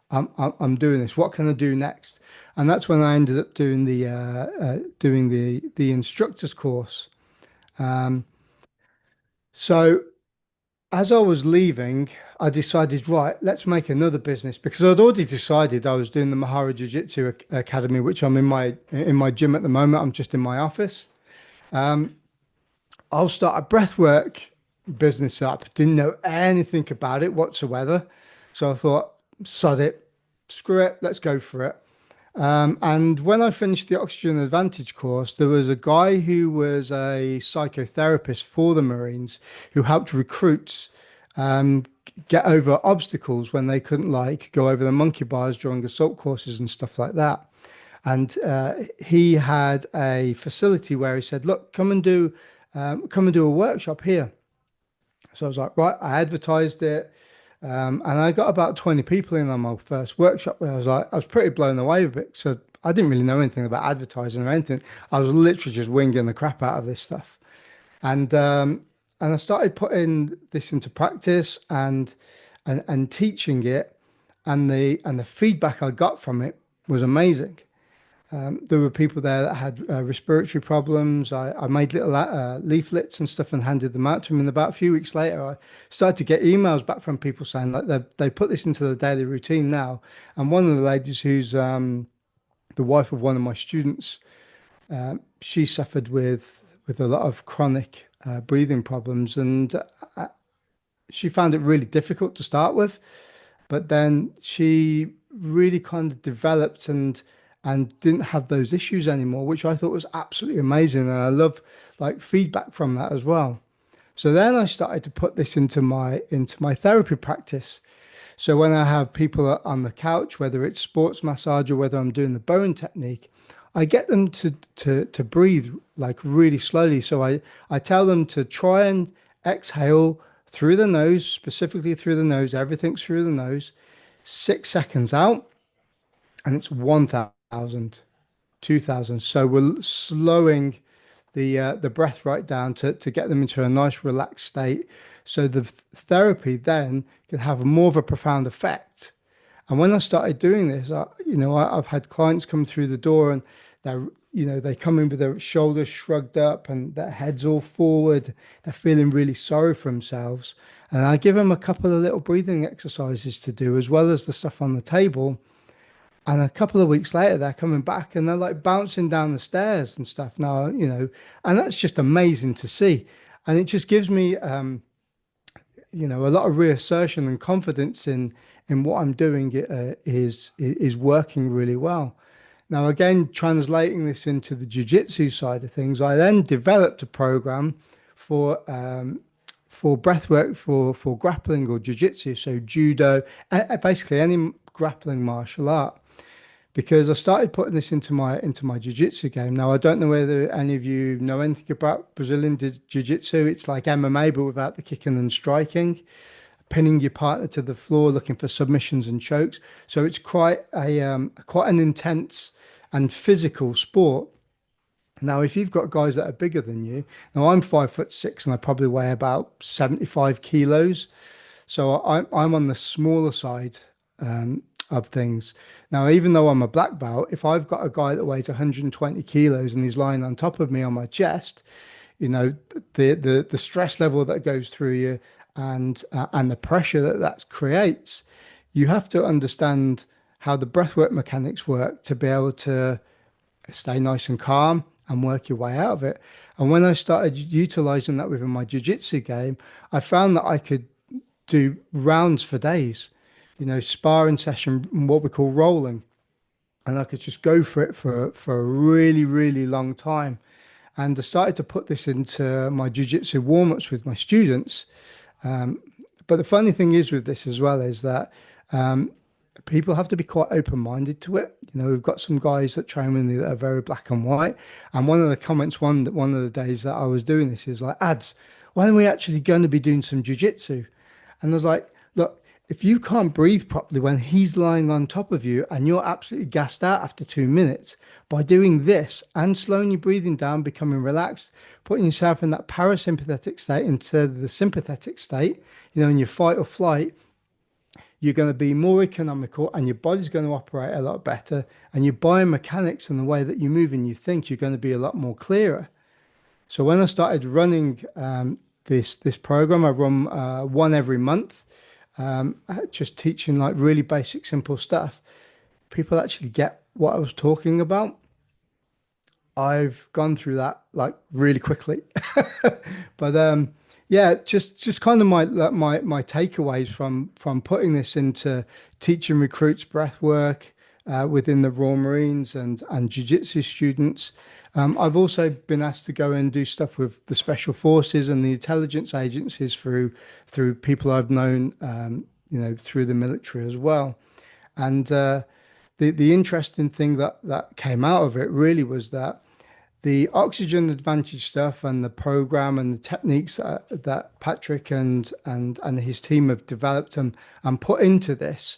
I'm doing this. What can I do next? And that's when I ended up doing the instructor's course. So as I was leaving, I decided, right, let's make another business, because I'd already decided I was doing the Mahara Jiu Jitsu Academy, which I'm in my gym at the moment. I'm just in my office. I'll start a breathwork business up. Didn't know anything about it whatsoever. So I thought, sod it, screw it, let's go for it. And when I finished the Oxygen Advantage course, there was a guy who was a psychotherapist for the Marines who helped recruits get over obstacles when they couldn't like go over the monkey bars during assault courses and stuff like that. And he had a facility where he said, look, come and do a workshop here. So I was like, right, I advertised it. And I got about 20 people in on my first workshop, where I was pretty blown away with it. So I didn't really know anything about advertising or anything. I was literally just winging the crap out of this stuff. And I started putting this into practice and teaching it, and the feedback I got from it was amazing. There were people there that had respiratory problems. I made little leaflets and stuff and handed them out to them. And about a few weeks later, I started to get emails back from people saying like they put this into the daily routine now. And one of the ladies who's the wife of one of my students, she suffered with a lot of chronic breathing problems, and she found it really difficult to start with. But then she really kind of developed and didn't have those issues anymore, which I thought was absolutely amazing. And I love like feedback from that as well. So then I started to put this into my therapy practice. So when I have people on the couch, whether it's sports massage or whether I'm doing the bowing technique, I get them to breathe like really slowly. So I tell them to try and exhale through the nose, specifically through the nose. Everything's through the nose. 6 seconds out, and it's 1,000, 2,000. So we're slowing the breath right down to get them into a nice relaxed state. So the therapy then can have more of a profound effect. And when I started doing this, I've had clients come through the door and they come in with their shoulders shrugged up and their heads all forward. They're feeling really sorry for themselves. And I give them a couple of little breathing exercises to do, as well as the stuff on the table. And a couple of weeks later, they're coming back and they're like bouncing down the stairs and stuff now, and that's just amazing to see. And it just gives me, a lot of reassertion and confidence in what I'm doing is working really well. Now, again, translating this into the jiu-jitsu side of things, I then developed a program for breathwork for grappling or jiu-jitsu, so judo, basically any grappling martial art. Because I started putting this into my jiu-jitsu game. Now, I don't know whether any of you know anything about Brazilian jiu-jitsu. It's like MMA, but without the kicking and striking, pinning your partner to the floor, looking for submissions and chokes. So it's quite an intense and physical sport. Now, if you've got guys that are bigger than you, now I'm 5'6" and I probably weigh about 75 kilos. So I'm on the smaller side of things. Now, even though I'm a black belt, if I've got a guy that weighs 120 kilos and he's lying on top of me on my chest, the stress level that goes through you and the pressure that creates, you have to understand how the breathwork mechanics work to be able to stay nice and calm and work your way out of it. And when I started utilizing that within my jiu-jitsu game, I found that I could do rounds for days, sparring session, what we call rolling. And I could just go for it for a really, really long time. And I started to put this into my jiu-jitsu warm-ups with my students. But the funny thing is with this as well is that people have to be quite open-minded to it. We've got some guys that train with me that are very black and white. And one of the comments one of the days that I was doing this is like, Ads, when are we actually going to be doing some jiu-jitsu? And I was like, look, if you can't breathe properly when he's lying on top of you and you're absolutely gassed out after 2 minutes, by doing this and slowing your breathing down, becoming relaxed, putting yourself in that parasympathetic state instead of the sympathetic state, in your fight or flight, you're going to be more economical and your body's going to operate a lot better. And your biomechanics and the way that you move and you think, you're going to be a lot more clearer. So when I started running this program, I run one every month, just teaching like really basic, simple stuff. People actually get what I was talking about. I've gone through that like really quickly, but yeah, just kind of my takeaways from putting this into teaching recruits breath work within the Royal Marines and jiu-jitsu students. I've also been asked to go and do stuff with the special forces and the intelligence agencies through people I've known, through the military as well. And the interesting thing that came out of it really was that the oxygen advantage stuff and the program and the techniques that Patrick and his team have developed and put into this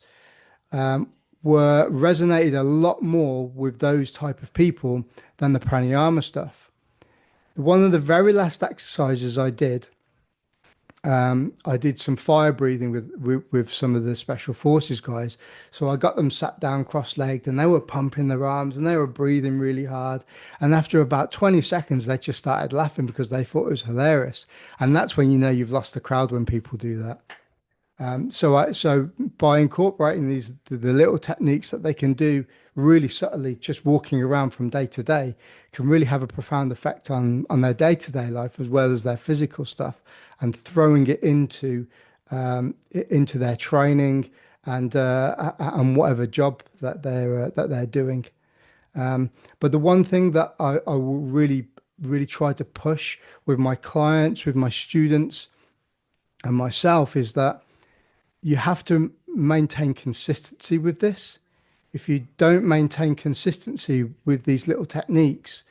were resonated a lot more with those type of people than the pranayama stuff. One of the very last exercises I did, I did some fire breathing with some of the special forces guys. So I got them sat down cross-legged and they were pumping their arms and they were breathing really hard. And after about 20 seconds, they just started laughing because they thought it was hilarious. And that's when you know you've lost the crowd when people do that. So by incorporating the little techniques that they can do really subtly, just walking around from day to day, can really have a profound effect on their day-to-day life as well as their physical stuff, and throwing it into their training and whatever job that they're doing. But the one thing that I will really try to push with my clients, with my students, and myself is that you have to maintain consistency with this. If you don't maintain consistency with these little techniques,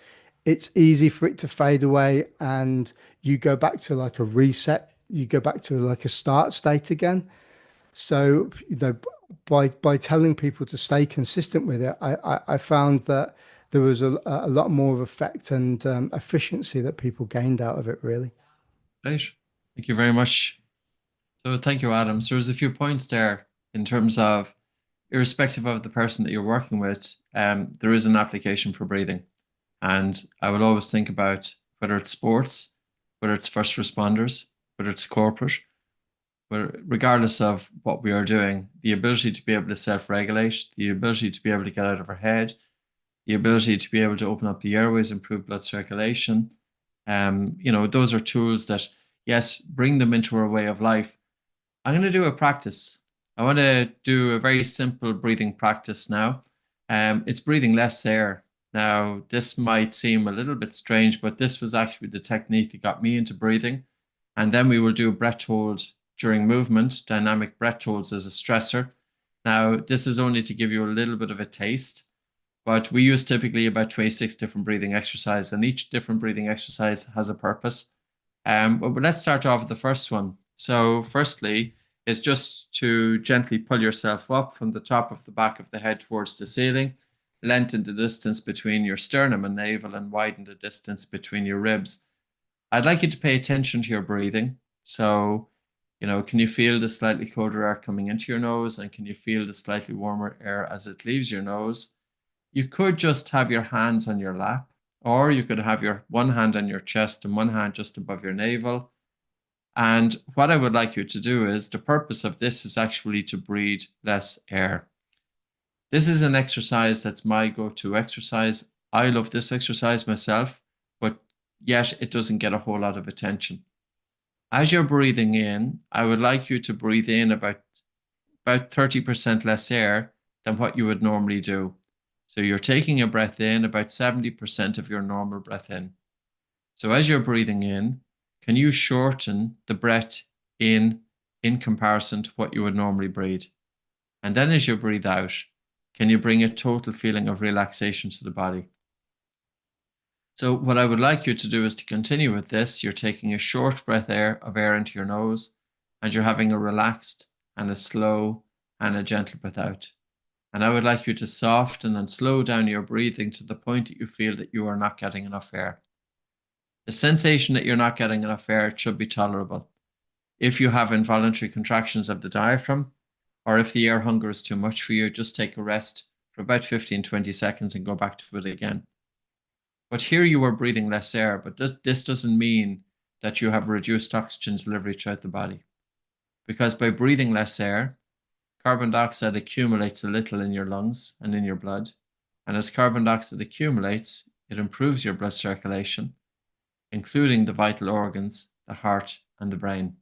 it's easy for it to fade away and you go back to like a reset, you go back to like a start state again. So, by telling people to stay consistent with it, I found that there was a lot more of effect and efficiency that people gained out of it, really. Right. Thank you very much. So thank you, Adam. So there's a few points there in terms of, irrespective of the person that you're working with, there is an application for breathing. And I would always think about whether it's sports, whether it's first responders, whether it's corporate, but regardless of what we are doing, the ability to be able to self-regulate, the ability to be able to get out of our head, the ability to be able to open up the airways, improve blood circulation, those are tools that, yes, bring them into our way of life. I'm going to do a practice. I want to do a very simple breathing practice now. It's breathing less air. Now, this might seem a little bit strange, but this was actually the technique that got me into breathing. And then we will do breath hold during movement, dynamic breath holds as a stressor. Now, this is only to give you a little bit of a taste, but we use typically about 26 different breathing exercises, and each different breathing exercise has a purpose. But let's start off with the first one. So firstly, is just to gently pull yourself up from the top of the back of the head towards the ceiling, lengthen the distance between your sternum and navel, and widen the distance between your ribs. I'd like you to pay attention to your breathing. So, can you feel the slightly colder air coming into your nose, and can you feel the slightly warmer air as it leaves your nose? You could just have your hands on your lap, or you could have your one hand on your chest and one hand just above your navel. And what I would like you to do is, the purpose of this is actually to breathe less air. This is an exercise that's my go-to exercise. I love this exercise myself, but yet it doesn't get a whole lot of attention. As you're breathing in, I would like you to breathe in about 30% less air than what you would normally do. So you're taking a breath in, about 70% of your normal breath in. So as you're breathing in, can you shorten the breath in comparison to what you would normally breathe? And then as you breathe out, can you bring a total feeling of relaxation to the body? So what I would like you to do is to continue with this. You're taking a short breath of air into your nose, and you're having a relaxed and a slow and a gentle breath out. And I would like you to soften and slow down your breathing to the point that you feel that you are not getting enough air. The sensation that you're not getting enough air should be tolerable. If you have involuntary contractions of the diaphragm, or if the air hunger is too much for you, just take a rest for about 15-20 seconds and go back to it again. But here you are breathing less air, but this doesn't mean that you have reduced oxygen delivery throughout the body. Because by breathing less air, carbon dioxide accumulates a little in your lungs and in your blood. And as carbon dioxide accumulates, it improves your blood circulation, including the vital organs, the heart and the brain.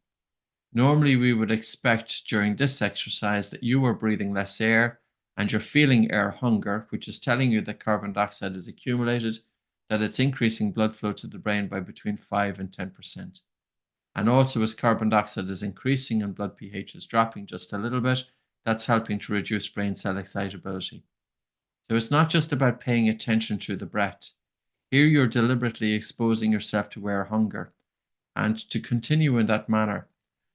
Normally, we would expect during this exercise that you are breathing less air and you're feeling air hunger, which is telling you that carbon dioxide is accumulated, that it's increasing blood flow to the brain by between 5 and 10%. And also, as carbon dioxide is increasing and blood pH is dropping just a little bit, that's helping to reduce brain cell excitability. So it's not just about paying attention to the breath. Here you're deliberately exposing yourself to air hunger, and to continue in that manner.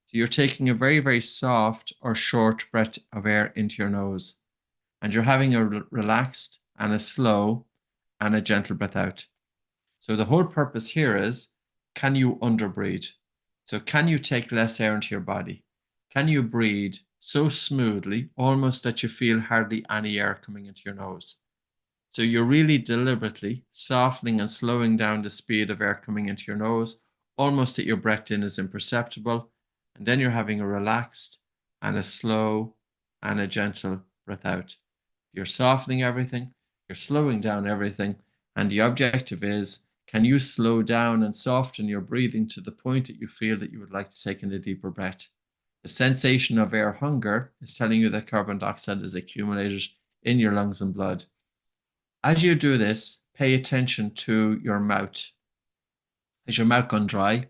So you're taking a very, very soft or short breath of air into your nose, and you're having a relaxed and a slow and a gentle breath out. So the whole purpose here is, can you underbreathe? So can you take less air into your body? Can you breathe so smoothly, almost that you feel hardly any air coming into your nose? So you're really deliberately softening and slowing down the speed of air coming into your nose, almost that your breath in is imperceptible. And then you're having a relaxed and a slow and a gentle breath out. You're softening everything, you're slowing down everything. And the objective is, can you slow down and soften your breathing to the point that you feel that you would like to take in a deeper breath? The sensation of air hunger is telling you that carbon dioxide is accumulated in your lungs and blood. As you do this, pay attention to your mouth. Is your mouth gone dry?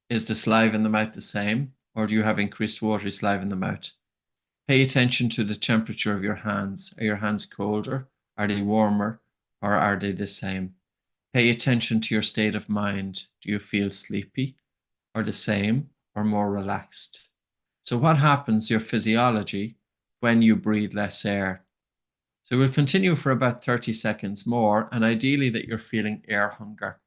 Is the saliva in the mouth the same? Or do you have increased watery saliva in the mouth? Pay attention to the temperature of your hands. Are your hands colder? Are they warmer? Or are they the same? Pay attention to your state of mind. Do you feel sleepy, or the same, or more relaxed? So what happens, your physiology, when you breathe less air? So we'll continue for about 30 seconds more, and ideally that you're feeling air hunger.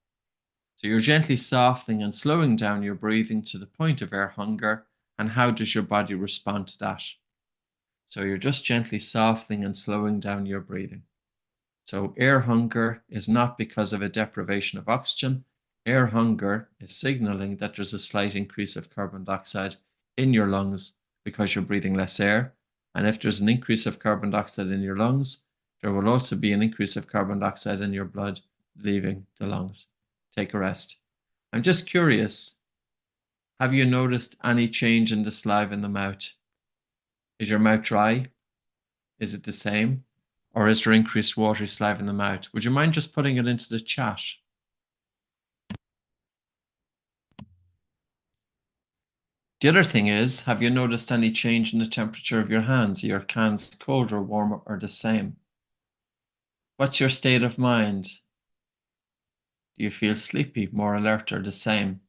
So you're gently softening and slowing down your breathing to the point of air hunger. And how does your body respond to that? So you're just gently softening and slowing down your breathing. So air hunger is not because of a deprivation of oxygen. Air hunger is signaling that there's a slight increase of carbon dioxide in your lungs because you're breathing less air. And if there's an increase of carbon dioxide in your lungs, there will also be an increase of carbon dioxide in your blood leaving the lungs. Take a rest. I'm just curious, have you noticed any change in the saliva in the mouth? Is your mouth dry? Is it the same? Or is there increased watery saliva in the mouth? Would you mind just putting it into the chat? The other thing is, have you noticed any change in the temperature of your hands? Are your hands colder, warmer, or the same? What's your state of mind? Do you feel sleepy, more alert, or the same?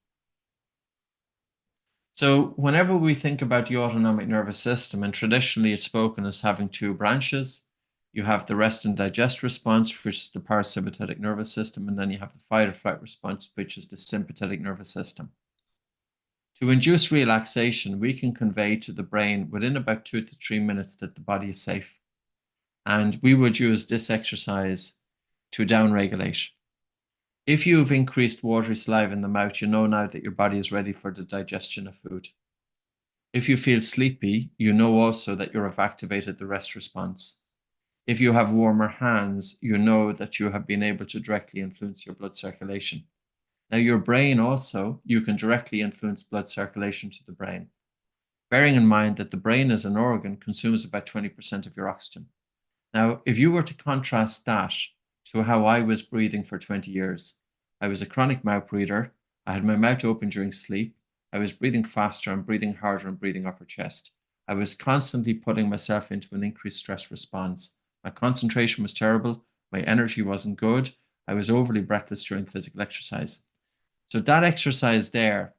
So whenever we think about the autonomic nervous system, and traditionally it's spoken as having two branches, you have the rest and digest response, which is the parasympathetic nervous system, and then you have the fight or flight response, which is the sympathetic nervous system. To induce relaxation, we can convey to the brain within about 2 to 3 minutes that the body is safe. And we would use this exercise to downregulate. If you've increased watery saliva in the mouth, you know now that your body is ready for the digestion of food. If you feel sleepy, you know also that you have activated the rest response. If you have warmer hands, you know that you have been able to directly influence your blood circulation. Now, your brain also, you can directly influence blood circulation to the brain, bearing in mind that the brain as an organ consumes about 20% of your oxygen. Now, if you were to contrast that to how I was breathing for 20 years, I was a chronic mouth breather. I had my mouth open during sleep. I was breathing faster and breathing harder and breathing upper chest. I was constantly putting myself into an increased stress response. My concentration was terrible. My energy wasn't good. I was overly breathless during physical exercise. So that exercise there,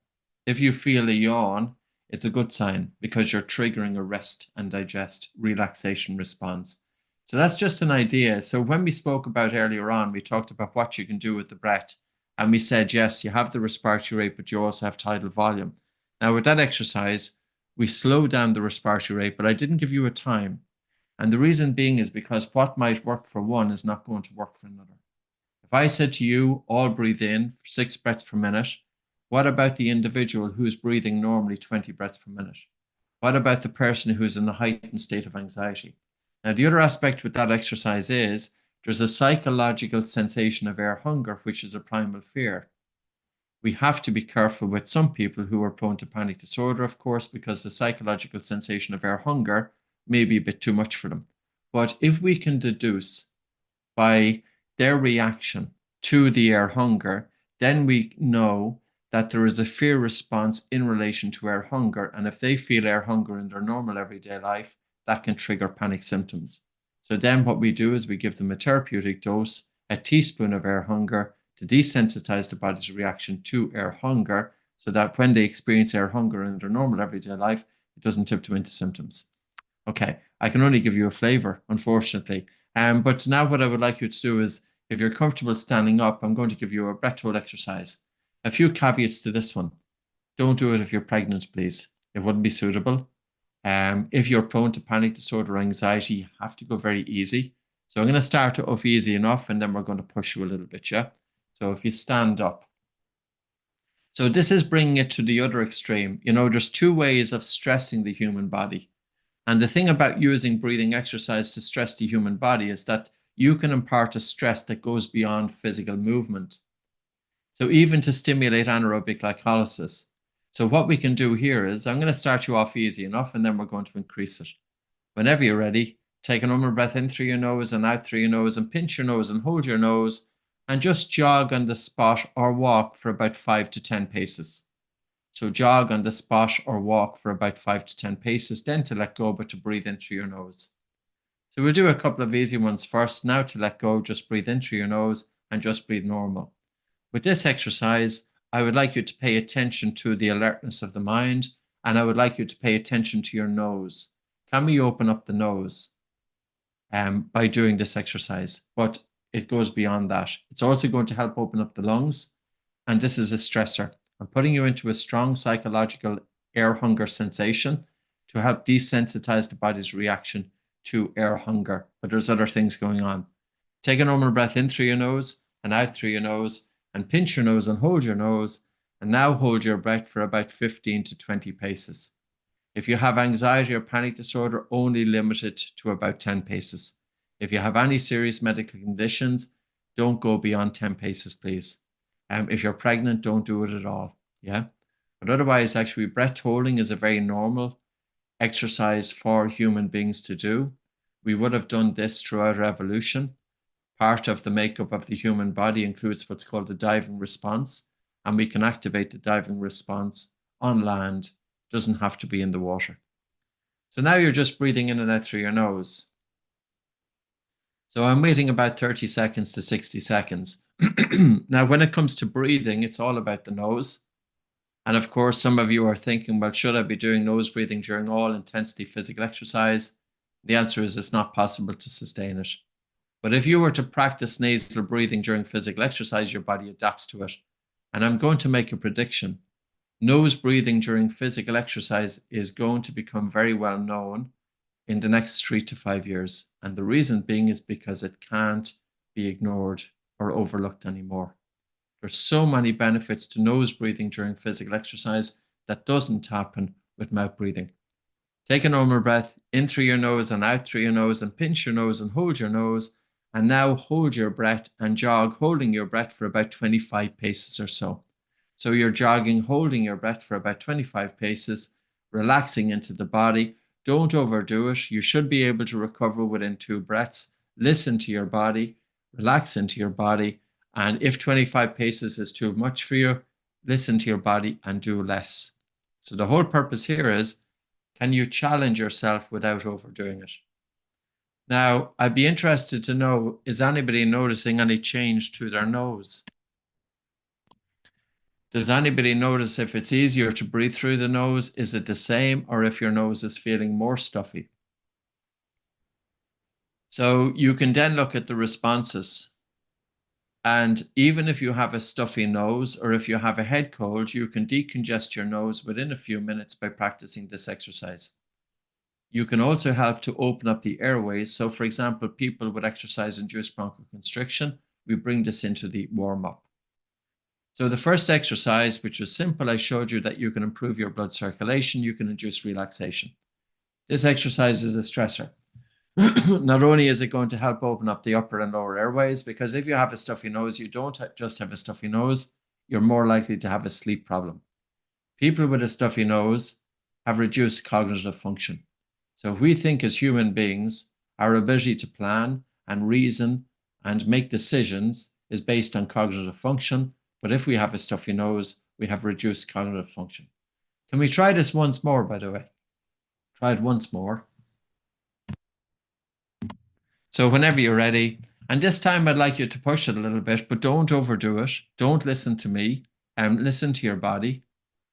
if you feel a yawn, it's a good sign because you're triggering a rest and digest relaxation response. So that's just an idea. So when we spoke about earlier on, we talked about what you can do with the breath. And we said, yes, you have the respiratory rate, but you also have tidal volume. Now with that exercise, we slow down the respiratory rate, but I didn't give you a time. And the reason being is because what might work for one is not going to work for another. If I said to you, all breathe in 6 breaths per minute, what about the individual who's breathing normally 20 breaths per minute? What about the person who's in a heightened state of anxiety? Now, the other aspect with that exercise is there's a psychological sensation of air hunger, which is a primal fear. We have to be careful with some people who are prone to panic disorder, of course, because the psychological sensation of air hunger may be a bit too much for them. But if we can deduce by their reaction to the air hunger, then we know that there is a fear response in relation to air hunger. And if they feel air hunger in their normal everyday life, that can trigger panic symptoms. So then what we do is we give them a therapeutic dose, a teaspoon of air hunger to desensitize the body's reaction to air hunger so that when they experience air hunger in their normal everyday life, it doesn't tip them into symptoms. Okay, I can only give you a flavor, unfortunately. But now what I would like you to do is, if you're comfortable standing up, I'm going to give you a breath hold exercise. A few caveats to this one. Don't do it if you're pregnant, please. It wouldn't be suitable. If you're prone to panic disorder or anxiety, you have to go very easy. So I'm going to start it off easy enough, and then we're going to push you a little bit, yeah? So if you stand up. So this is bringing it to the other extreme. You know, there's two ways of stressing the human body. And the thing about using breathing exercise to stress the human body is that you can impart a stress that goes beyond physical movement. So even to stimulate anaerobic glycolysis. So what we can do here is I'm going to start you off easy enough, and then we're going to increase it. Whenever you're ready, take a normal breath in through your nose and out through your nose, and pinch your nose and hold your nose, and just jog on the spot or walk for about 5 to 10 paces. So jog on the spot or walk for about 5 to 10 paces, then to let go, but to breathe in through your nose. So we'll do a couple of easy ones first. Now to let go, just breathe in through your nose and just breathe normal. With this exercise, I would like you to pay attention to the alertness of the mind, and I would like you to pay attention to your nose. Can we open up the nose by doing this exercise? But it goes beyond that. It's also going to help open up the lungs, and this is a stressor. I'm putting you into a strong psychological air hunger sensation to help desensitize the body's reaction to air hunger. But there's other things going on. Take a normal breath in through your nose and out through your nose, and pinch your nose and hold your nose, and now hold your breath for about 15 to 20 paces. If you have anxiety or panic disorder, only limit it to about 10 paces. If you have any serious medical conditions, don't go beyond 10 paces, please. If you're pregnant, don't do it at all. Yeah. But otherwise, actually, breath holding is a very normal exercise for human beings to do. We would have done this throughout our evolution. Part of the makeup of the human body includes what's called the diving response, and we can activate the diving response on land. It doesn't have to be in the water. So now you're just breathing in and out through your nose. So I'm waiting about 30 seconds to 60 seconds. Now, when it comes to breathing, it's all about the nose. And of course, some of you are thinking, well, should I be doing nose breathing during all intensity physical exercise? The answer is it's not possible to sustain it. But if you were to practice nasal breathing during physical exercise, your body adapts to it. And I'm going to make a prediction. Nose breathing during physical exercise is going to become very well known in the next 3 to 5 years. And the reason being is because it can't be ignored or overlooked anymore. There's so many benefits to nose breathing during physical exercise that doesn't happen with mouth breathing. Take a normal breath in through your nose and out through your nose, and pinch your nose and hold your nose. And now hold your breath and jog, holding your breath for about 25 paces or so. So you're jogging, holding your breath for about 25 paces, relaxing into the body. Don't overdo it. You should be able to recover within 2 breaths. Listen to your body, relax into your body. And if 25 paces is too much for you, listen to your body and do less. So the whole purpose here is, can you challenge yourself without overdoing it? Now, I'd be interested to know, is anybody noticing any change to their nose? Does anybody notice if it's easier to breathe through the nose? Is it the same, or if your nose is feeling more stuffy? So you can then look at the responses. And even if you have a stuffy nose, or if you have a head cold, you can decongest your nose within a few minutes by practicing this exercise. You can also help to open up the airways. So for example, people with exercise-induced bronchoconstriction, we bring this into the warm-up. So the first exercise, which was simple, I showed you that you can improve your blood circulation, you can induce relaxation. This exercise is a stressor. Not only is it going to help open up the upper and lower airways, because if you have a stuffy nose, you don't just have a stuffy nose, you're more likely to have a sleep problem. People with a stuffy nose have reduced cognitive function. So if we think as human beings, our ability to plan and reason and make decisions is based on cognitive function. But if we have a stuffy nose, we have reduced cognitive function. Can we try this once more, by the way? Try it once more. So whenever you're ready, and this time I'd like you to push it a little bit, but don't overdo it. Don't listen to me, listen to your body.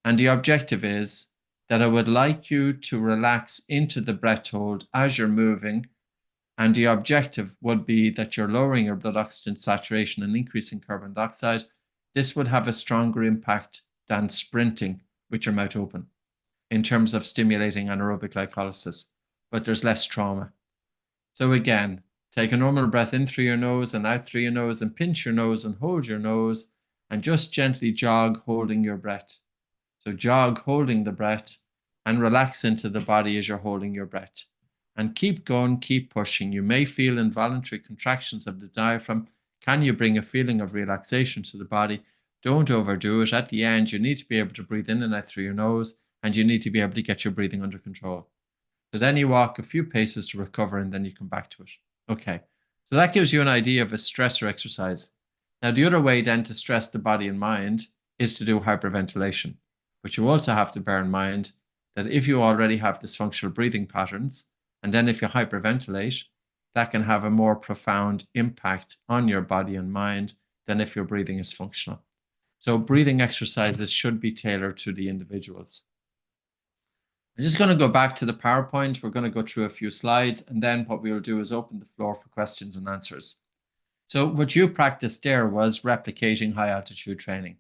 And the objective is that I would like you to relax into the breath hold as you're moving. And the objective would be that you're lowering your blood oxygen saturation and increasing carbon dioxide. This would have a stronger impact than sprinting with your mouth open in terms of stimulating anaerobic glycolysis, but there's less trauma. So again, take a normal breath in through your nose and out through your nose, and pinch your nose and hold your nose, and just gently jog holding your breath. So jog holding the breath and relax into the body as you're holding your breath. And keep going, keep pushing. You may feel involuntary contractions of the diaphragm. Can you bring a feeling of relaxation to the body? Don't overdo it. At the end, you need to be able to breathe in and out through your nose, and you need to be able to get your breathing under control. So then you walk a few paces to recover, and then you come back to it. Okay, so that gives you an idea of a stressor exercise. Now, the other way then to stress the body and mind is to do hyperventilation. But you also have to bear in mind that if you already have dysfunctional breathing patterns, and then if you hyperventilate, that can have a more profound impact on your body and mind than if your breathing is functional. So breathing exercises should be tailored to the individuals. I'm just going to go back to the PowerPoint. We're going to go through a few slides, and then what we'll do is open the floor for questions and answers. So what you practiced there was replicating high altitude training.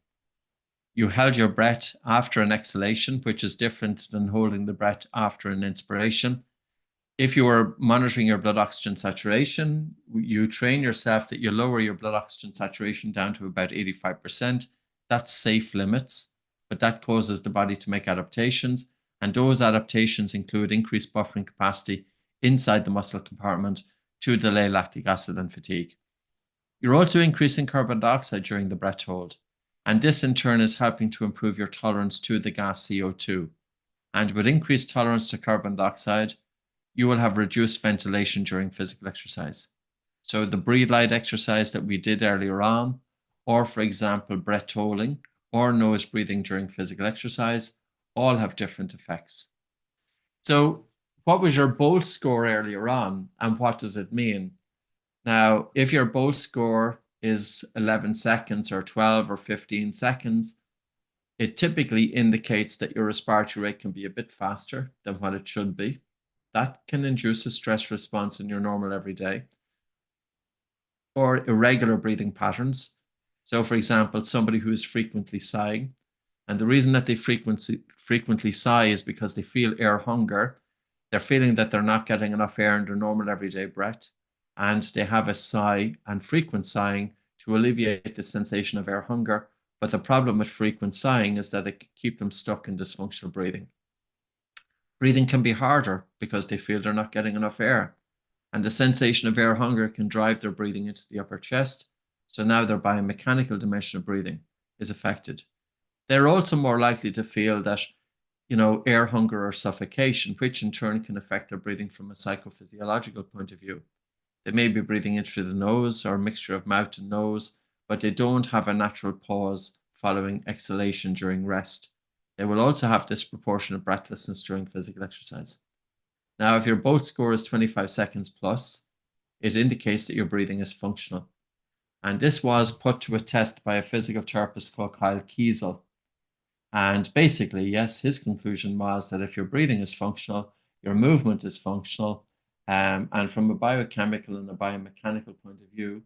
You held your breath after an exhalation, which is different than holding the breath after an inspiration. If you were monitoring your blood oxygen saturation, you train yourself that you lower your blood oxygen saturation down to about 85%. That's safe limits, but that causes the body to make adaptations. And those adaptations include increased buffering capacity inside the muscle compartment to delay lactic acid and fatigue. You're also increasing carbon dioxide during the breath hold. And this in turn is helping to improve your tolerance to the gas CO2. And with increased tolerance to carbon dioxide, you will have reduced ventilation during physical exercise. So the breathe light exercise that we did earlier on, or for example, breath holding or nose breathing during physical exercise, all have different effects. So what was your BOLT score earlier on, and what does it mean? Now, if your BOLT score is 11 seconds or 12 or 15 seconds, it typically indicates that your respiratory rate can be a bit faster than what it should be. That can induce a stress response in your normal everyday. Or irregular breathing patterns. So, for example, somebody who is frequently sighing, and the reason that they frequently sigh is because they feel air hunger. They're feeling that they're not getting enough air in their normal everyday breath, and they have a sigh and frequent sighing to alleviate the sensation of air hunger. But the problem with frequent sighing is that it can keep them stuck in dysfunctional breathing. Breathing can be harder because they feel they're not getting enough air, and the sensation of air hunger can drive their breathing into the upper chest. So now their biomechanical dimension of breathing is affected. They're also more likely to feel that, air hunger or suffocation, which in turn can affect their breathing from a psychophysiological point of view. They may be breathing in through the nose or a mixture of mouth and nose, but they don't have a natural pause following exhalation during rest. They will also have disproportionate breathlessness during physical exercise. Now, if your BOLT score is 25 seconds plus, it indicates that your breathing is functional. And this was put to a test by a physical therapist called Kyle Kiesel. And basically, yes, his conclusion was that if your breathing is functional, your movement is functional, and from a biochemical and a biomechanical point of view,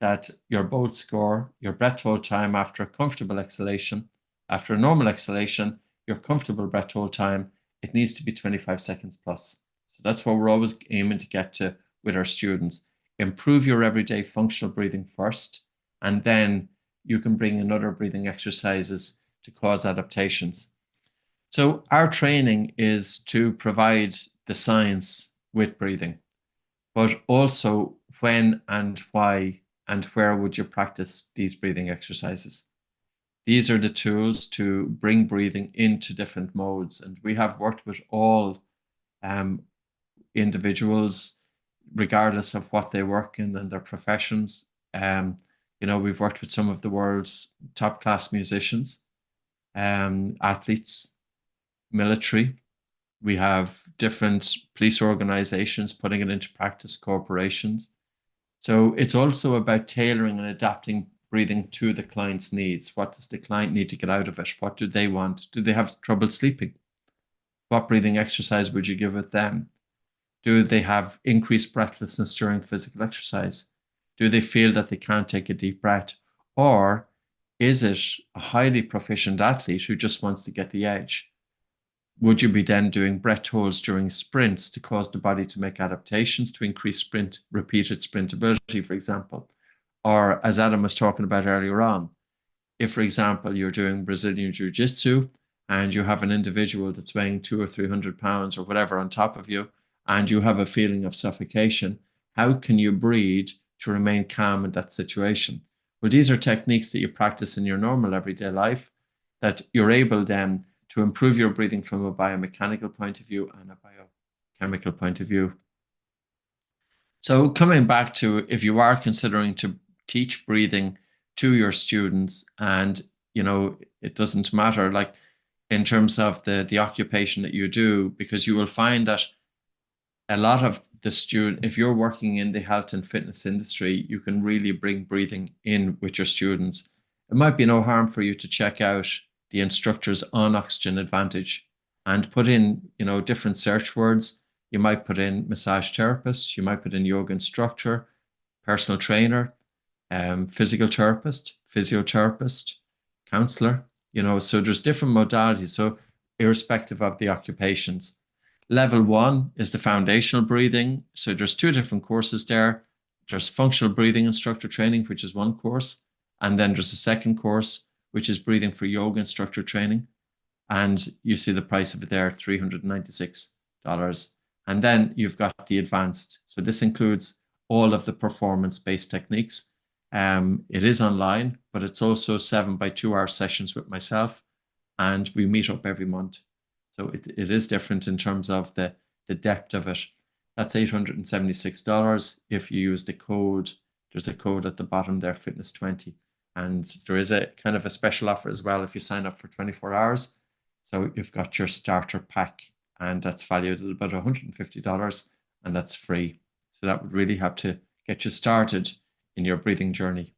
that your BOLT score, your breath hold time after a comfortable exhalation, after a normal exhalation, your comfortable breath hold time, it needs to be 25 seconds plus. So that's what we're always aiming to get to with our students. Improve your everyday functional breathing first, and then you can bring in other breathing exercises to cause adaptations. So our training is to provide the science with breathing, but also when and why and where would you practice these breathing exercises. These are the tools to bring breathing into different modes. And we have worked with all individuals, regardless of what they work in and their professions. We've worked with some of the world's top class musicians, athletes, military. We have different police organizations putting it into practice, corporations. So it's also about tailoring and adapting breathing to the client's needs. What does the client need to get out of it? What do they want? Do they have trouble sleeping? What breathing exercise would you give it them? Do they have increased breathlessness during physical exercise? Do they feel that they can't take a deep breath? Or Is it a highly proficient athlete who just wants to get the edge? Would you be then doing breath holds during sprints to cause the body to make adaptations to increase repeated sprint ability, for example? Or as Adam was talking about earlier on, if, for example, you're doing Brazilian Jiu-Jitsu and you have an individual that's weighing 200 or 300 pounds or whatever on top of you, and you have a feeling of suffocation, how can you breathe to remain calm in that situation? Well, these are techniques that you practice in your normal everyday life that you're able then to improve your breathing from a biomechanical point of view and a biochemical point of view. So coming back to, if you are considering to teach breathing to your students, and it doesn't matter like in terms of the occupation that you do, because you will find that a lot of the student, if you're working in the health and fitness industry, you can really bring breathing in with your students. It might be no harm for you to check out the instructors on Oxygen Advantage and put in, different search words. You might put in massage therapist, you might put in yoga instructor, personal trainer, physical therapist, physiotherapist, counselor, so there's different modalities. So irrespective of the occupations. Level 1 is the foundational breathing. So there's 2 different courses there. There's functional breathing instructor training, which is one course. And then there's a second course, which is breathing for yoga instructor training. And you see the price of it there, $396. And then you've got the advanced. So this includes all of the performance-based techniques. It is online, but it's also 7 by 2 hour sessions with myself. And we meet up every month. So it is different in terms of the depth of it. That's $876 if you use the code. There's a code at the bottom there, Fitness20. And there is a kind of a special offer as well if you sign up for 24 hours. So you've got your starter pack, and that's valued at about $150, and that's free. So that would really help to get you started in your breathing journey.